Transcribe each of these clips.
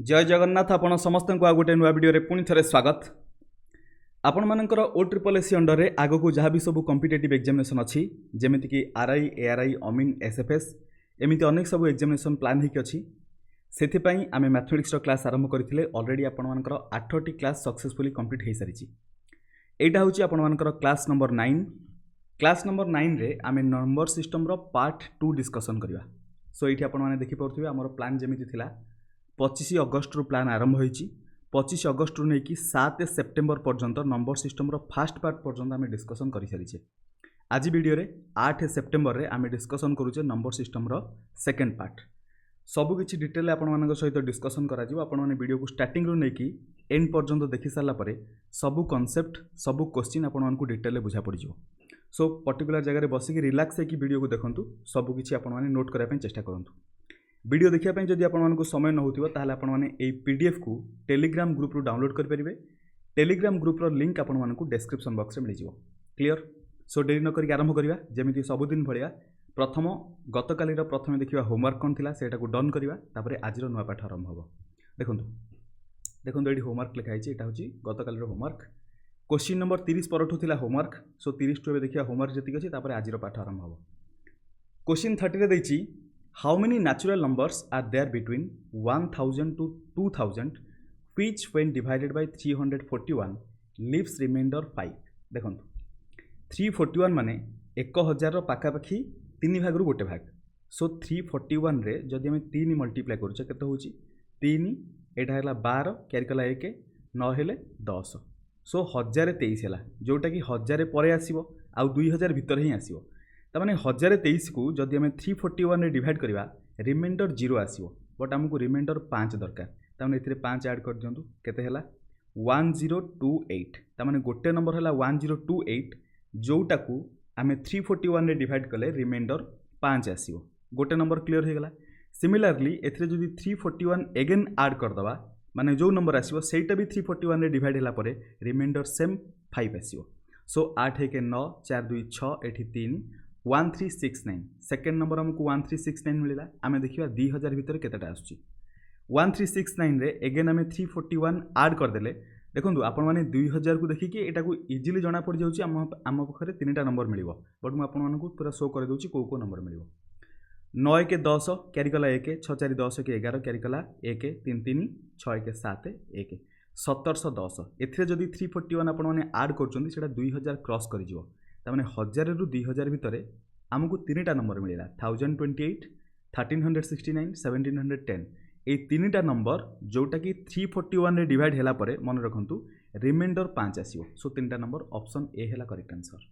जय जगन्नाथ आपण समस्त को आ गोटे नुआ वीडियो पुणी थे स्वागत। आपण मानकर OSSC अंडर रे आगो को जहाँ भी सब कॉम्पिटिटिव एग्जामिनेशन अच्छी जमीक कि आरआई एआरआई अमीन एसएफएस एमती अनेक सब एग्जामिनेशन प्लान होगी अच्छी से आम मैथमेटिक्स क्लास आरंभ करते अलरेडी आपर 8टी क्लास सक्सेसफुली कंप्लीट हो सारी। यहाँ हूँ आपर क्लास नंबर 9। क्लास नंबर 9 रे आम नंबर सिस्टम रो पार्ट 2 डिस्कसन करवा। सो ये आपने देखिपे आमर प्लान जमी थिला 25 अगस्ट रु प्लान आरंभ होईची। 25 अगस्ट रु नहीं 7 सेप्टेम्बर पर्यंत नंबर सिस्टम रो फास्ट पार्ट पर्यंत आम डिस्कसन कर सारी। आज वीडियो रे 8 सेप्टेम्बर रे आम डिस्कसन करूचे नंबर सिस्टम रो सेकेंड पार्ट। सबू किछि डिटेल आपण सहित डिस्कसन करा जिवो। आपण माने वीडियो को स्टार्टिंग रु नहीं एंड पर्यंत देखि सारा परे सबू कॉन्सेप्ट सबू क्वेश्चन आपण मानकु डिटेल बुझा पड़ जिवो। सो पर्टिकुलर जगह बसिक रिलैक्स होकर वीडियो को देखंतु सबू किछि आपण माने नोट करबा चेष्टा करंतु। वीडियो देखिए जदि आपको समय न हो ताहले आपण माने एई पीडीएफ को टेलीग्राम ग्रुप रु डाउनलोड कर परिबे। टेलीग्राम ग्रुप रो लिंक आपण मानकु डिस्क्रिप्शन बॉक्स में मिल जिवो। क्लियर। सो देरी न करी आरंभ करिवा जेमिति सबुदिन भलिया। प्रथम गतकाली प्रथम देखिबा होमवर्क कोन थिला सेटा को डन करिवा तापरे आजिरो नुआ पाठ आरंभ हबो। देखंतु देखंतु एडी होमवर्क लिखा हिची एटा होची गतकाली होमवर्क। क्वेश्चन नंबर 30 परठु थिला होमवर्क। सो 30 टु देखिबा होमवर्क जति अछि तापरे आजिरो पाठ आरंभ हबो। क्वेश्चन 30 रे दैची how many natural numbers are there between 1000 to 2000 which when divided by 341 leaves remainder 5। देखंतु 341 माने 1000 पाखापाखि 3 भाग रु गोटे भाग। सो 341 रे जदि हम 3 मल्टीप्लाई करूचे केते होची 3 एटा हैला 12 क्यारी कला 1 9 हेले 10। सो 1023 हैला जोटा कि 1000 परे आसीबो आ 2000 भीतर ही आसीबो। तमाने 1023 को जदि आम 341 रे डिवाइड करवा रिमाइंडर 0 आसीबो बट आमको रिमाइंडर 5 दरकार। तमाने एथिरे 5 ऐड कर दियंतु केते हैला 1028। तमाने गोटे नंबर हैला 1028 जोटा को आम 341 रे डिवाइड कले रिमाइंडर 5 आसीबो। गोटे नंबर क्लियर हो गला। सिमिलरली एथिरे जदि 341 अगेन ऐड कर दवा माने जो नंबर आसीबो सेटा भी 341 रे डिवाइड हैला परे रिमाइंडर सेम 5 आसीबो। सो 8 1 9 4 2 6 एठी 3 1369। सेकेंड नंबर हमको 1369 मिला। आम देखा 2000 भितर केतेटा आसुची 1369 रे अगेन आम 341 ऐड करदेले। देखो आपण मैंने 2000 को देखिए यहाँ को इजिली जना पड़ जाऊँगी आम पाखे 3टा नंबर मिल बट मुझे पूरा शो कर दूसरी कौ कौ नंबर मिल 9 1 10 क्यारी कला 1 6 4 10 के 11 क्यारी कला 1 3 3 6 1 7 1 1710। एथिरे जदि 341 आपण मैंने ऐड कर 2000 क्रॉस कर तमाने 1000 रु 2000 भितर आमको 3टा नंबर मिला 1028 1369 1710। ये 3टा नंबर जोटा कि 341 रे डिवाइड हैला परे मन रखंतु रिमाइंडर 5 आसीबो। सो 3टा नंबर ऑप्शन ए हैला correct answer.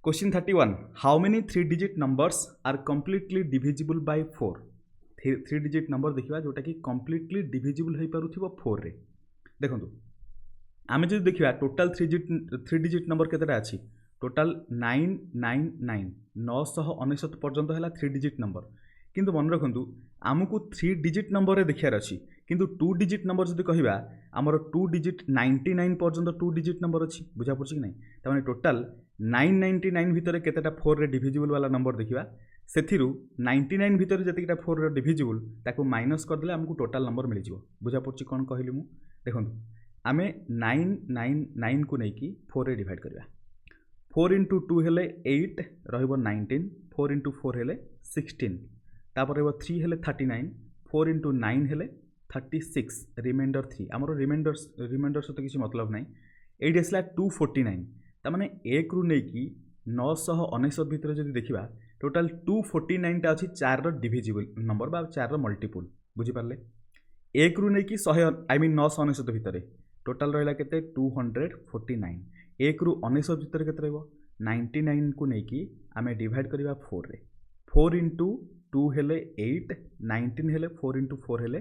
Question 31 how many 3 digit numbers are completely divisible by 4। 3 digit number देखिबा जोटा कि कंप्लीटली डिविजिबल होई पारुथिबो 4 रे। देखंतु आमे जो देखिबा टोटल 3 डिजिट नंबर केतेटा अछि टोटल 999 999 पर्यंत है 3 डिजिट नंबर। किंतु मन रखु आमको 3 डिजिट नंबर रे देखार अच्छी किंतु 2 डिजिट नंबर जब कहवा आमर 2 डिजिट 99 पर्यंत 2 डिजिट नंबर अच्छी बुझा पड़ी कि नहीं। तमाने टोटल 999 भितर केतेटा 4 रे डिविजिबल वाला नंबर देखा से 99 भितर जतिटा 4 रे डिविजिबल ताको माइनस करदे आमको टोटल नंबर मिल जाव। बुझा पड़ी कौन कहली मु देखो आम 999 को लेकिन 4 रे डिवाइड करवा 4 इंटू 2 हेले 8 रहिबो 19 4 इंटू 4 हेले 16 तापर रहिबो 3 हेले 39 4 इंटू 9 हेले 36 रिमाइंडर 3 आमर रिमाइंडर सहित किसी मतलब नहीं। एट आसला 249 तामाने 1 रु नहीं 999 भितर जब देखा टोटाल 249 टा अच्छी 4 रो डिविजिबल नंबर बा 4 रो मल्टीपुल बुझिपारे 1 रु नहीं 100 आई मीन 999 भितर टोटाल रहा केते 249 1 रु 19 भितर केते रहबो 99 को लेकिन आम डिवाइड करवा 4 रे 4 इंटू 2 हेले 8 19 हेले 4 इंटू 4 हेले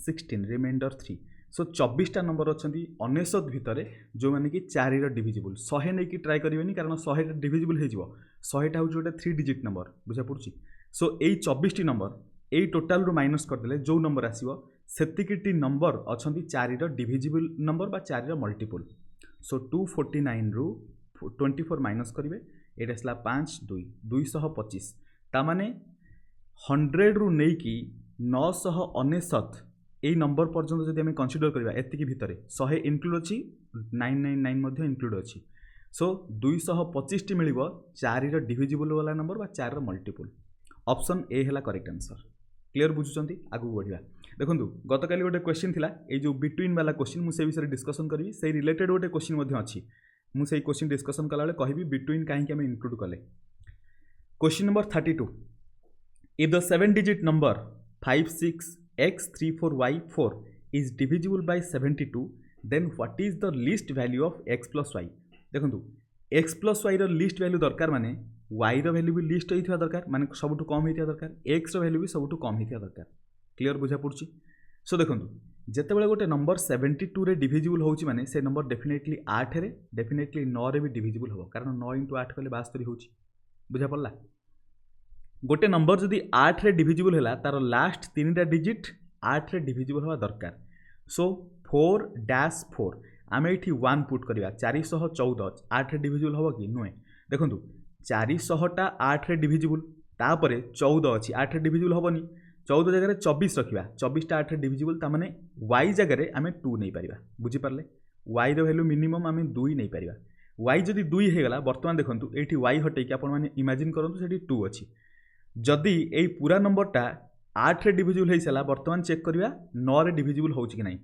16 रिमाइंडर 3। सो 24टा नंबर अच्छा 19 भितर जो मैंने कि 4 रो डिविजिबल 100 नहीं कि ट्राए करेंगे कारण 100 डिविजिबल हो 100टा हूँ गोटे 3 डिजिट नंबर बुझा पड़ी। सो यही 24टी नंबर यही टोटाल रू माइनस करदे जो नंबर आसो सेतिकिटी नंबर अच्छा 4 रो डिविजिबल नंबर बा 4 रो मल्टीपुल। सो 249 रु 24 माइनस करेंगे ये आसला 5 2 225 तामाने 100 रु नहीं कि 999 এই নম্বর পর্যন্ত যদি আমি কনସିডर করা এতিকি ভিতরে 100 ইনক্লুড অছি 999 মধ্যে ইনক্লুড অছি সো 225 মিলিব 4 ର ডিভিজিবল वाला नंबर बा 4 ର मल्टीपल ऑप्शन ए हैला करेक्ट आंसर क्लियर बुझुचंती आगु बढ़िया देखंतु गतकाली गोटे क्वेश्चन थिला ए जो बिटवीन वाला क्वेश्चन मु से विषय डिस्कशन करबी से रिलेटेड गोटे क्वेश्चन मध्ये अछि मु से क्वेश्चन डिस्कशन कला बेले कहबी बिटवीन काहे कि हम इंक्लूड कले question number 32 if the 7 digit number 56x34y4 is divisible by 72 then what is the least value of x plus y देखंतु x plus y रो लिस्ट वैल्यू दरकार माने y रो वैल्यू भी लिस्ट होइथिया दरकार माने सबटु कम होइथिया दरकार x रो वैल्यू भी सबटु कम होइथिया दरकार क्लियर बुझा पड़छि सो देखंतु जेतेबेले गोटे नंबर 72 रे डिविजिबल होउछि माने से नंबर डेफिनेटली 8 रे डेफिनेटली 9 रे भी डिविजिबल हो कारण 9 * 8 कले 72 होउछि बुझा पड़ला गोटे नंबर जदि 8 रे डिविजिबल हैला तार लास्ट 3टा डिजिट 8 रे डिविजिबल होवा दरकार सो 4-4 आम ये 1 पुट करवा 414 8 रे डिविजिबल हम कि नुहे देखो 400टा 8 रे डिविजिबल तापर 14 अच्छी 8 रे डिविजिबल हेनी 14 जगह 24 रखा 24टा 8 रे डिविजिबल तामाने y जगह आम 2 नहीं पारिबा बुझिपारे y रो वैल्यू मिनिमम आम 2 नहीं पारिबा y जदि 2 होगला बर्तमान देखो ये y हटेकी आपण मैंने इमेजिन करूँ से 2 अच्छी जदि ये पूरा नंबरटा 8 रे डिविजिबल हो सारा बर्तमान चेक करवा 9 रे डिविजिबल हो कि नहीं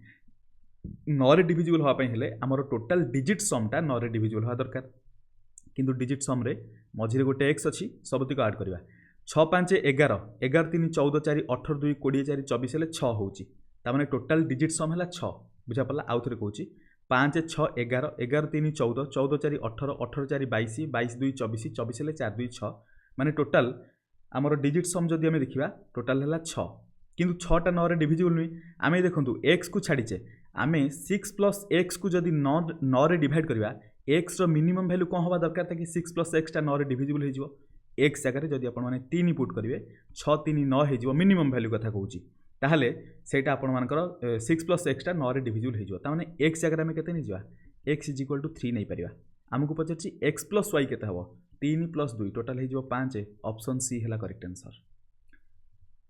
9 रे डिविजिबल होगा हेले आमर टोटाल डिजिट समटा 9 रे डिविजिबल होगा दरकार किंतु डिजिट सम रे मझिरे गोटे एक्स अच्छी सबतिक ऐड करवा 6-5 11 11-3 14 4 18 2 20 4 24 हेले 6 होउची तामाने टोटाल डिजिट सम हैला 6 बुझा पड़ला आउ थरे कहूची 5-6 11 11-3 14 14 4 18 18 4 22 22 2 24 24 हेले 4 2 6 माने टोटाल आमर डिजिट सम जदि आमे देखिबा टोटाल हैला 6 किंतु 6टा 9 रे डिविजिबल नुई आमे देखंतु x को छाड़ीचे आमे 6 + x को जदि 9 रे डिवाइड करवा x रो मिनिमम वैल्यू कौन होगा दरकार ताकि 6 + x टा 9 रे डिविजिबल हो जिवो x जगह जदि आपण माने 3 पुट करिवे 6 3 9 हो जिवो मिनिमम वैल्यू कथा कहूची ताहले सेटा आपण मानकर 6 + x टा 9 रे डिविजिबल हो जिवो तामाने x जगह में केते नै जिवा x = 3 नै परिबा हमकु पचरची x + y केते हबो 3 + 2 टोटल हो जिवो 5 ऑप्शन सी हैला correct answer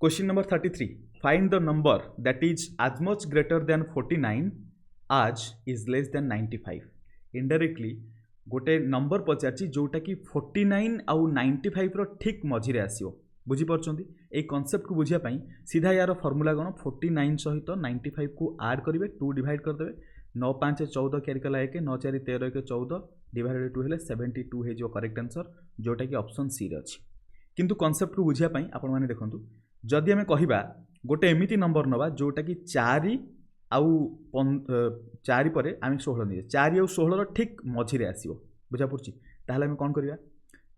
question number 33 find the number that is as much greater than 49 as is less than 95 indirectly गोटे नंबर पचारची जोटा कि 49 आउ 95 रो ठीक मझिरे आसीओ बुझी परछंती ए कांसेप्ट को बुझिया पई सीधा यार फार्मूला कोन 49 सहित 95 को ऐड करिवे 2 डिवाइड कर देबे 9 5 14 कैरी कला 1 9 4 13 1 14 डिवाइडेड 2 हेले 72 हे जो करेक्ट आंसर जोटा कि ऑप्शन सी रे अछि किंतु कांसेप्ट को बुझिया पई आपण माने देखंतु जदि आमे कहिबा गोटे एमिति नंबर नबा जोटा कि 4 आउ 4 पर आम 16 नहीं 4 आउ 16 ठीक मझिरे आसो बुझा पड़ी ताहले आम कौन करवा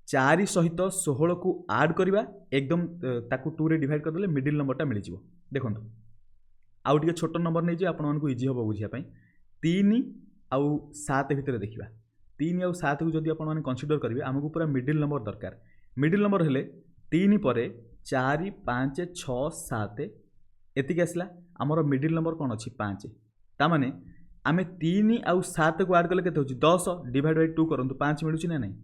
4 सहित 16 को ऐड करवा एकदम ताकू 2 रे डिवाइड करदे मिडिल नंबरटा मिल जाव देखो आउ टे छोट नंबर नहीं आप इजी हम बुझापी 3 आउ 7 भितर देखा 3 आउ 7 को जब आप कनसीडर करेंगे आमको पूरा मिडिल नंबर दरकार मिडिल नंबर हेले 3 पर 4 5 6 7 एतिक आसला आमर मिडिल नंबर कौन अच्छी 5 तामाने आमे 3 आउ 7 को ऐड कले केते होची 10 डिवाइड बाय 2 करंतु 5 मिलुची ना नहीं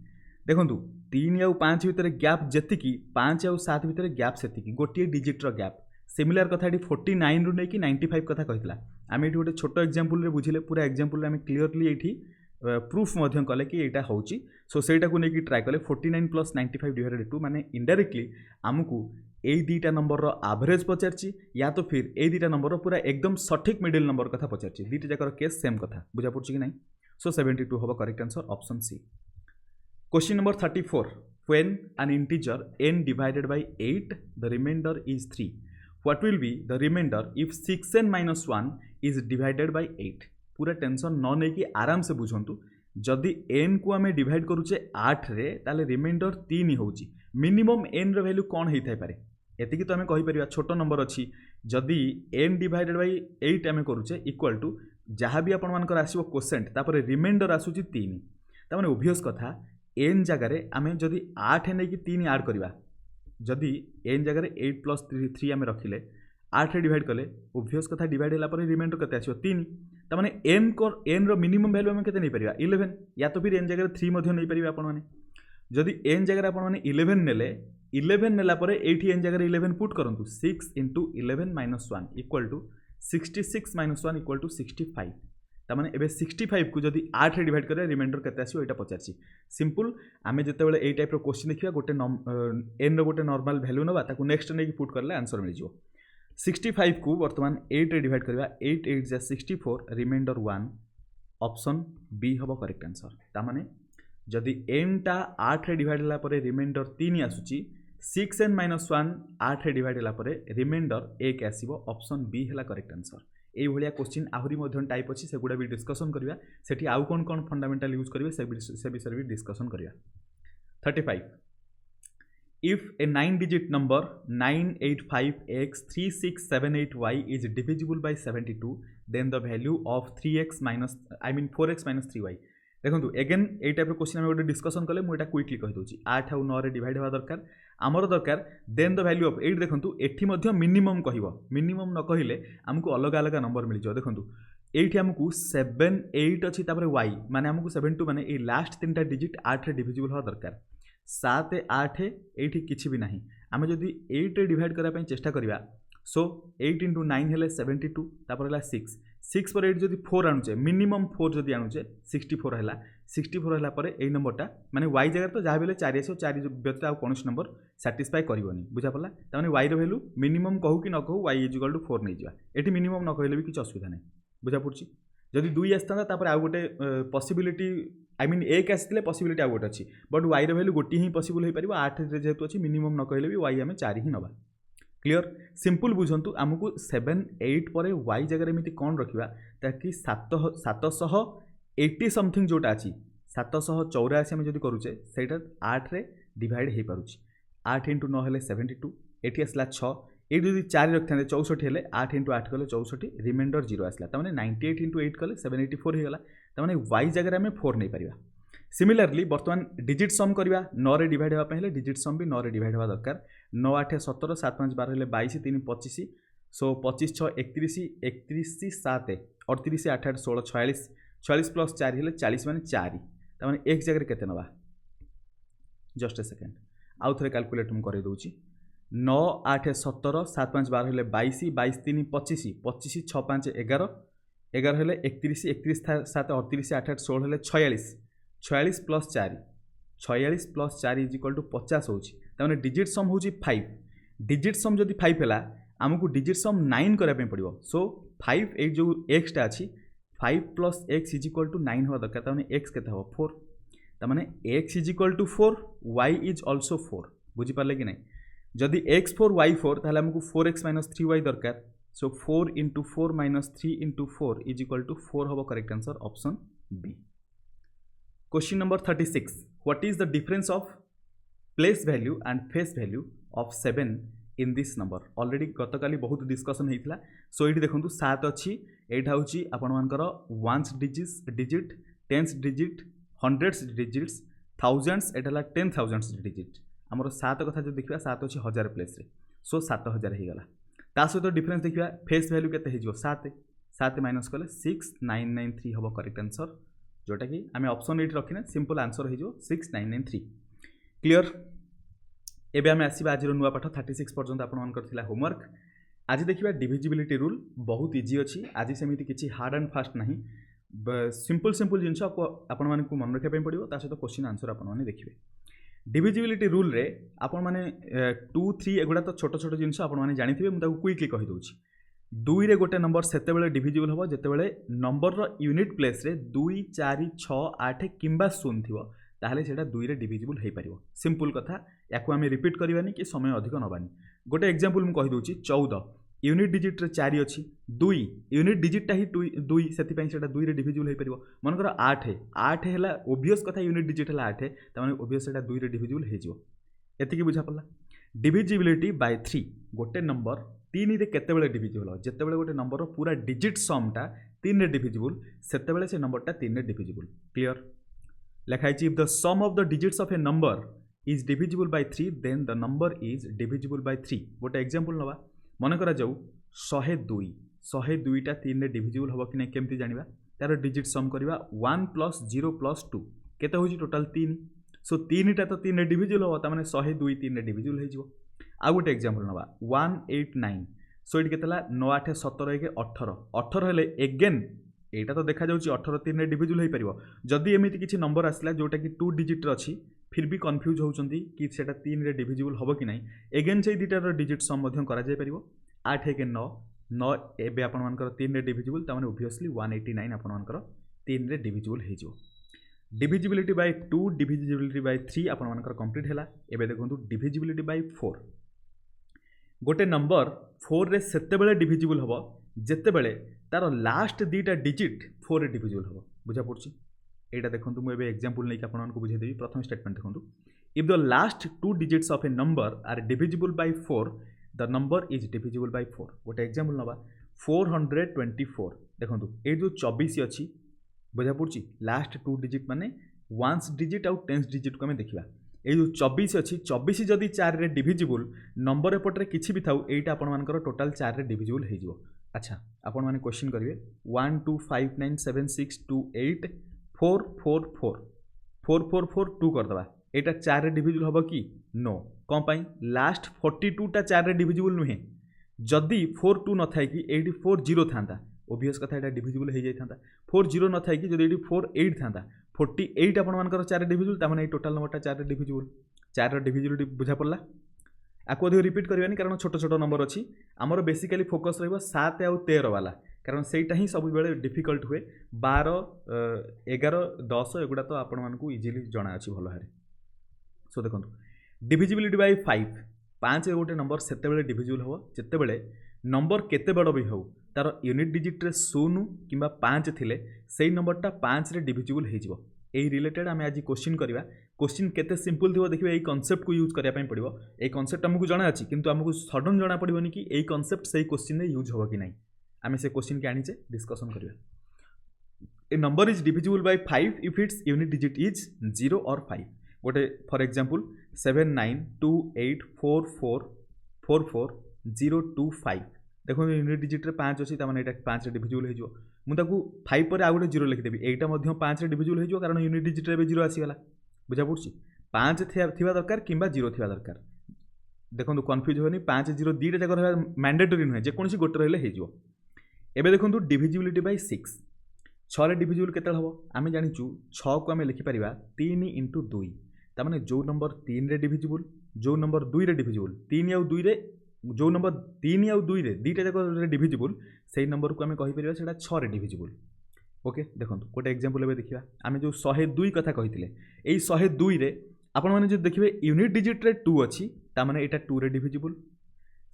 देखंतु 3 आउ 5 भितर गैप जेतिकी 5 आउ 7 भितर गैप सेतिकी गोटे डिजिट रो गैप सिमिलर कथा 49 रु नै कि 95 कथा कहितला आमे एठी गोटे छोटो एग्जांपल रे बुझिले पूरा एग्जांपल रे आमे क्लियरली एठी प्रूफ मध्यम कले कि एटा होची सो सेटा को नै कि ट्राई कले 49 + 95 डिवाइडेड 2 माने इनडायरेक्टली आमको ए दीटा नंबर रो एवरेज पचारची या तो फिर ए दीटा नंबर रो पूरा एकदम सठिक मिडिल नंबर कथा पचारची दीटा जाकर केस सेम कथा बुझा पड़ची कि नहीं सो 72 होबो correct answer option C question number 34 when an integer n divided by 8 the remainder is 3 what will be the remainder if 6n - 1 is divided by 8 पूरा टेंशन न नै कि आराम से बुझंतु जदि n को आमे डिवाइड करूचे 8 रे ताले रिमाइंडर 3 होउची मिनिमम n रो वैल्यू कोन हेइ थाइ पारे एतिकी तो आमे कहि परिबा छोटो नंबर अछि जदि n डिवाइडेड बाय 8 आमे करूचे इक्वल टू जहाँ भी आपण मानकर आसीबो कोसेंट तापर रिमाइंडर आसुची 3 ता माने ओबियस कथा n जगह रे आमे जदि 8 नै कि 3 ऐड करबा जदि n जगह रे 8 + 3 आमे रखिले 8 रे डिवाइड कले ओबियस कथा डिवाइड होला पर रिमाइंडर कते आसीबो 3 ता माने n रो मिनिमम वैल्यू आमे केते नै परिबा 11 या तो फिर n जगह रे 3 मध्ये नै परिबा आपण माने जदि n जगह रे आपण माने 11 नेले 11 नेला परे एठी n जगह रे 11 पुट करंतु 6 * 11 - 1 equal to 66 minus 1 equal to 65 तामाने एबे 65 को जदि 8 रे डिवाइड करे रिमाइंडर केते आसीबो एटा पचारछि सिंपल आमे जेतेबेले एई टाइप रो क्वेश्चन देखिबा गोटे n रो गोटे नॉर्मल वैल्यू नबा ताकू नेक्स्ट नै पुट करले आंसर मिल जिवो 65 को वर्तमान 8 रे डिवाइड करबा 8 8 जा 64 रिमाइंडर 1 ऑप्शन बी हबो करेक्ट आंसर तामाने जदि n टा 8 रे डिवाइड होला परे रिमाइंडर 3 आसुची 6n माइनस 1 8 रे डिवाइड होला परे रिमाइंडर 1 आसीबो ऑप्शन बी हला करेक्ट आंसर एई भलिया क्वेश्चन आहुरी मध्यन टाइप अछि सेगुडा भी डिस्कशन करिया सेठी आउ कोन फंडामेंटल यूज करिवे से विषय भी डिस्कशन करिया 35 if a 9 digit number 985x3678y is divisible by 72 then the value of 4x minus 3y देखो एगेन ए टाइप क्वेश्चन आम गोटे डिस्कसन कले मुझे क्विकली कही दूसरी 8 आउ 9 रे डिवाइड होगा दरकार आमर दरकार देन द वैल्यू ऑफ 8 देखो ये मिनिमम कह मिनिमम न कहले आमको अलग अलग नंबर मिल जाए देखो ये आमको 7 8 अच्छी y माने आमको 7 2 माने ये लास्ट 3टा डिजिट 8 रे डिविजिबल होगा दरकार 7 8 ये किसी भी ना आम जदि 8 रे डिवाइड करने चेष्टा करवा सो 8 इंटू 9 हेले 72 तापर है 6 पर 8 जदि 4 आणुचे मिनिमम 4 जदि आणुचे 64 है 64 है पर यही नंबरटा माने y जगह तो जहाँ भी 4 आस 4 व्यतीत आउ कौन नंबर साटिस्फाई करनी बुझा पड़ा तमें y वैल्यू मिनिमम कहू कि न कहू y इजिकल टू 4 नहीं जावा ये मिनिमम न कहले भी किसी असुविधा नहीं बुझा पड़ी जदि 2 आसता आउ गोटे पॉसिबिलिटी आई मीन 1 आसते पॉसिबिलिटी आउ गोटे अच्छी बट y वैल्यू गोटे ही पॉसिबल हो पार 8 जेहेतु अच्छी मिनिमम न कहले भी y आम 4 ही नवा क्लियर सिंपल बुझंतु आमको 7 8 पर y जगह एमती कौन रखा ताकि 780 समथिंग जोटा अच्छी 784 आम जब करुचे से 8 रे डिवाइड हो पारुछि 8 इंटू 9 हेले 72 एटी आसला 6 ये जब 4 रखते 64 हेले 8 इंटू 8 कले 64 रिमाइंडर 0 आसला तमाने 98 इंटू 8 कले 784 होगा तमाने y जगह आम 4 नहीं पारिबा सिमिलरली बर्तमान डिजिट सम करवा 9 रे डिवाइड होगा डिजिट सम भी 9 रे डिवाइड होगा दरकार 9 8 17 7 5 12 हेले 22 3 25 सो 25 6 31 31 7 38 8 8 16 46 46 प्लस 4 हेले 40 माने 4 तमाने एक जगह केते नबा जस्ट ए सेकेंड आउ थे कैलकुलेट मु कर दूची 9 8 17 7 5 12 हेले 22 22 3 25 25 6 5 11 11 हेले 31 31 7 38 8 8 16 हेले 46 46 plus 4 46 plus 4 is equal to 50 होने डिजिट सम हूँ 5 डिजिट सम जदि 5 है आमको डिजिट सम 9 करने पड़ो सो 5 एक जो एक्सटा अच्छी 5 plus X is equal to 9 हवा दरकार तमें एक्स के 4 तमें X is equal to 4 Y is also 4 बुझीपारे कि नहीं जदि एक्स 4 वाई 4 ताहले आमको 4x माइनस 3y दरकार so 4 into 4 minus 3 into 4 is equal to 4 हम correct answer option B question number 36 what is the difference of place value and face value of 7 in this number already गतकाली बहुत discussion होता सो ये देखो 7 अच्छी यहाँ हूँ आपर ones digit tens digit hundreds digits thousands एटा 10,000 डिजिट आमर 7 कथा जो देखा 7 अच्छी 1000 प्लेस सो 7000 होगा ता सहित डिफरेंस देखा फेस वैल्यू के 7 7 माइनस कले 6993 हम करेक्ट आंसर जोटा कि आम ऑप्शन 8 रखिना सिंपल आंसर हो 6993 क्लियर एबे आम आसवा आज नुआ पाठ 36 पर्यंत आपंकर होमवर्क आज देखिए डिविजिबिलिटी रूल बहुत इजी अच्छी आज सेमती किसी हार्ड एंड फास्ट ना सिंपल सिंपल जिन आपण मानक मन रखा पड़ो ता सहित क्वेश्चन आंसर आपने देखिए डिविजिबिलिटी रूल रे आपण माने 2 3 एगुड़ा तो छोट छोट जिन आपने जानी मुझे क्विकली कहीदे 2 रे गोटे नंबर सेतेबेले डिविजिबल हम जेतेबेले नंबर रो यूनिट प्लेस रे 2 4 6 8 किंबा 0 थिवो ताहले सेटा 2 रे डिविजिबल हो पारिबो सिंपल कथा याकू आम रिपीट करवानी कि समय अधिक नबानी गोटे एग्जांपल मु कहि दोची 14 यूनिट डिजिट रे 4 अछि 2 यूनिट डिजिटटा ही 2 सेति पई सेटा 2 रे डिविजिबल हो पारिबो मनकर 8 8 हैला ओबियस कथा यूनिट डिजिट हैला 8 त माने ओबियस सेटा 2 रे डिविजिबल हो जिवो एतिकी बुझा पड़ला डिविजिबिलिटी बाय 3 गोटे नंबर 3 रे केतेबेले डिविजिबल हो जेतेबेले गोटे नंबर पूरा डिजिट समटा 3 रे डिविजिबल सेतेबेले से नंबरटा 3 रे डिविजिबल क्लियर लिखाई if the sum of the digits of a number is divisible by 3 then the number is divisible by 3 गोटे एग्जांपल नवा मन करा जाऊ 102 102टा 3 रे डिविजिबल हो कि नहीं केमती जानिबा तार डिजिट सम करबा 1 + 0 + 2 केते होची टोटल 3 सो 3टा तो 3 रे डिविजिबल हो ता माने 102 3 रे डिविजिबल हो जिवो आ गोटे एग्जांपल नवा 189 सो ये केतला 9 8 17 1 18 18 हेले एगेन एटा तो देखा जाउची 18 3 रे डिविजिबल होई परिबो जदी एमिति किछि नंबर आसला जोटा कि 2 डिजिट रे अछि फिर भी कन्फ्यूज होउचंती कि सेटा 3 रे डिविजिबल होबो कि नाही एगेन से दुटा रो डिजिट सम मध्यम करा जाय परिबो 8 1 9 9 एबे आपण मानकर 3 रे डिविजिबल त माने ऑब्वियसली 189 आपण मानकर 3 रे डिविजिबल हे जो डिविजिबिलिटी बाय 2 डिविजिबिलिटी बाय 3 आपण मानकर कंप्लीट हैला एबे देखंतु डिविजिबिलिटी बाय 4 गोटे नंबर 4 रे सेते बेले डिविजिबल होबो जेते बेले तार लास्ट दीटा डिजिट 4 रे डिविजिबल होबो बुझा पड़छि एटा देखंतु मु एबे एग्जांपल नै कि आपण मानकर बुझे देबी प्रथम स्टेटमेंट देखंतु if the last 2 digits of a number are divisible by 4 the number is divisible by 4 गोटे एग्जांपल नबा 424 देखंतु ए जो 24 अछि बुझा पड़छि लास्ट 2 डिजिट माने 1 डिजिट आउ 10 डिजिट को हमें देखिबा ए जो 24 अछि 24 जदी 4 रे डिविजिबल नंबर एपट रे किछि भी थाउ एटा आपण मानकर टोटल 4 रे डिविजिबल हे जिवो अच्छा आपण माने क्वेश्चन करिवे 1 2 5 9 7 6 2 8 4 4 4 4 4 4 2 कर दबा एटा 4 रे डिविजिबल होबो कि नो कोन पई लास्ट 42 टा 4 रे डिविजिबल नुहे जदी 4 2 न थाई कि 84 0 थांता ओबियस कथा एटा डिविजिबल हे जाई थांता 4 0 न थाई कि जदी 4 8 थांता 48 आपण मानकर 4 रे डिविजिबल ता माने ए टोटल नंबर टा 4 रे डिविजिबल 4 रे डिविजिबिलिटी बुझा पड़ला आको अधिक रिपीट करबानी कारण छोट छोट नंबर अछि हमर बेसिकली फोकस रहबो 7 आ 13 वाला कारण सेटा ही सब बेले डिफिकल्ट हुए 12 11 10 एगुडा तो आपण मानकू इजीली जणा अछि भलो हारे सो देखंतु डिविजिबिलिटी बाय 5 5 गोटे नंबर सेते बेले डिविजिबल हो जेते बेले नंबर केते बड़ भी हो तार यूनिट डिजिट रे 0 किंबा 5 थिले सेही नंबरटा 5 रे डिविजिबल हे जिवो एही रिलेटेड आमे आज क्वेश्चन करबा क्वेश्चन केते सिंपल थिबो देखिबा एही कांसेप्ट को यूज करिया पई पड़िबो एही कांसेप्ट हमकु जणा अछि किंतु हमकु सडन जणा पड़िबोनी कि एही कांसेप्ट सेही क्वेश्चन रे यूज होबो कि नाही आमे से क्वेश्चन के आनिचे डिस्कशन करबा a number is divisible by 5 if it's unit digit is 0 और 5 गोटे फॉर एग्जांपल 79284444 देखो यूनिट डिजिट रे 5 अछि त माने एटा 5 रे डिविजिबल हे जो मु ताकू 5 पर आ गोटे 0 लिखि देबी एटा मध्य 5 रे डिविजिबल हे जो कारण यूनिट डिजिट रे बे 0 आसी गला बुझा पड़छि 5 थिबा दरकार किंबा 0 थिबा दरकार देखंतु कंफ्यूज होनी 5 0 2 टा रहबा मैंडेटरी नहे जे कोनसी गोटे रहले हे जो एबे देखंतु डिविजिबिलिटी बाय 6 6 रे डिविजिबल केते हबो आमे जानिचु 6 को आमे लिखि परिबा 3 * 2 त माने जो नंबर 3 रे डिविजिबल जो नंबर 2 रे डिविजिबल 3 आ 2 रे जो नंबर 3 आ 2 रे दीटा जाक रे डिविजिबल सेही नंबर को आमे कहि परिबा सेटा 6 रे डिविजिबल ओके देखंतु गोटे एग्जांपल एबे देखिबा आमे जो 102 कथा कहिथिले एई 102 रे आपण माने जो देखिबे यूनिट डिजिट रे 2 अछि ता माने एटा 2 रे डिविजिबल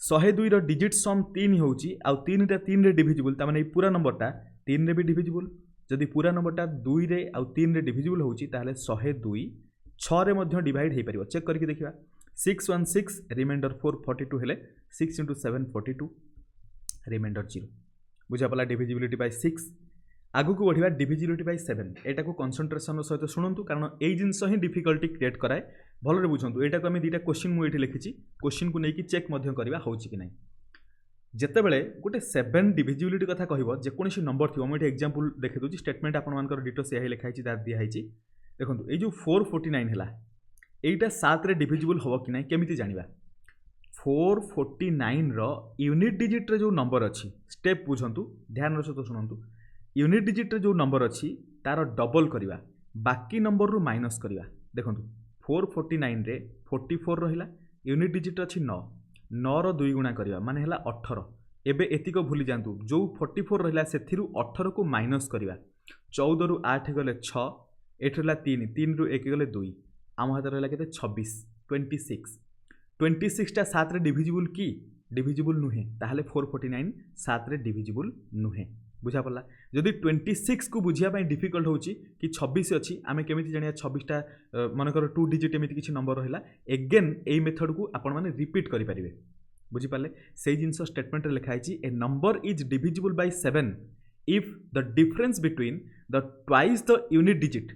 102 रो डिजिट सम 3 होउची आ 3 टा 3 रे डिविजिबल ता माने ए पूरा नंबरटा 3 रे भी डिविजिबल जदि पूरा नंबरटा 2 रे आ 3 रे डिविजिबल होउची ताले 102 6 रे मध्य डिवाइड हे परिबो चेक करके देखिबा 616 रिमाइंडर 442 हेले 6 * 7 42 रिमाइंडर 0 बुझा पला डिविजिबिलिटी बाय 6 आगु को बढ़िबा डिविजिबिलिटी बाय 7 एटा को कंसंट्रेशन सहित सुनंतु कारण एई जिंस ही डिफिकल्टी क्रिएट कराए भलो रे बुझंतु एटा को हम दीटा क्वेश्चन मु एठी लिखिची क्वेश्चन को नेकी चेक मध्य करबा होउची कि नै जेते बेले गोटे 7 डिविजिबिलिटी कथा कहबो जे कोनसी नंबर थिबो म एठी एग्जांपल देखै दोची स्टेटमेंट आपन मानकर डिटो से लिखाई छि दा दिया हाइची देखंतु ए जो 449 हला एटा 7 रे डिविजिबल होबो कि नै केमिति जानिबा 449 रो यूनिट डिजिट रे जो नंबर अछि स्टेप बुझंतु ध्यान रसो तो सुनंतु यूनिट डिजिट रे जो नंबर अछि तार डबल करिवा बाकी नंबर रु माइनस करिवा देखंतु 449 रे 44 रहिला यूनिट डिजिट अछि 9 9 रो 2 गुणा करिवा माने हला 18 एबे एतिको भूली जांतु जो 44 रहिला सेथिरु 18 को माइनस करिवा 14 रु 8 गले 6 एठला 3 3 रु 1 गले 2 आम हाथ रहिला केते 26 26 टा 7 रे डिविजिबल की डिविजिबल नुहे ताहले 449 7 रे डिविजिबल नुहे बुझा पड़ला जदि 26 को बुझिया पई डिफिकल्ट होची कि 26 अछि आमे केमिति जानिया 26 टा मनकर 2 डिजिट एमिति किछि नंबर रहिला अगेन एई मेथड को आपण माने रिपीट करि परिबे बुझी पाले सेही जिंस स्टेटमेंट रे लिखा आइछि a number is divisible by 7 if the difference between the twice the unit digit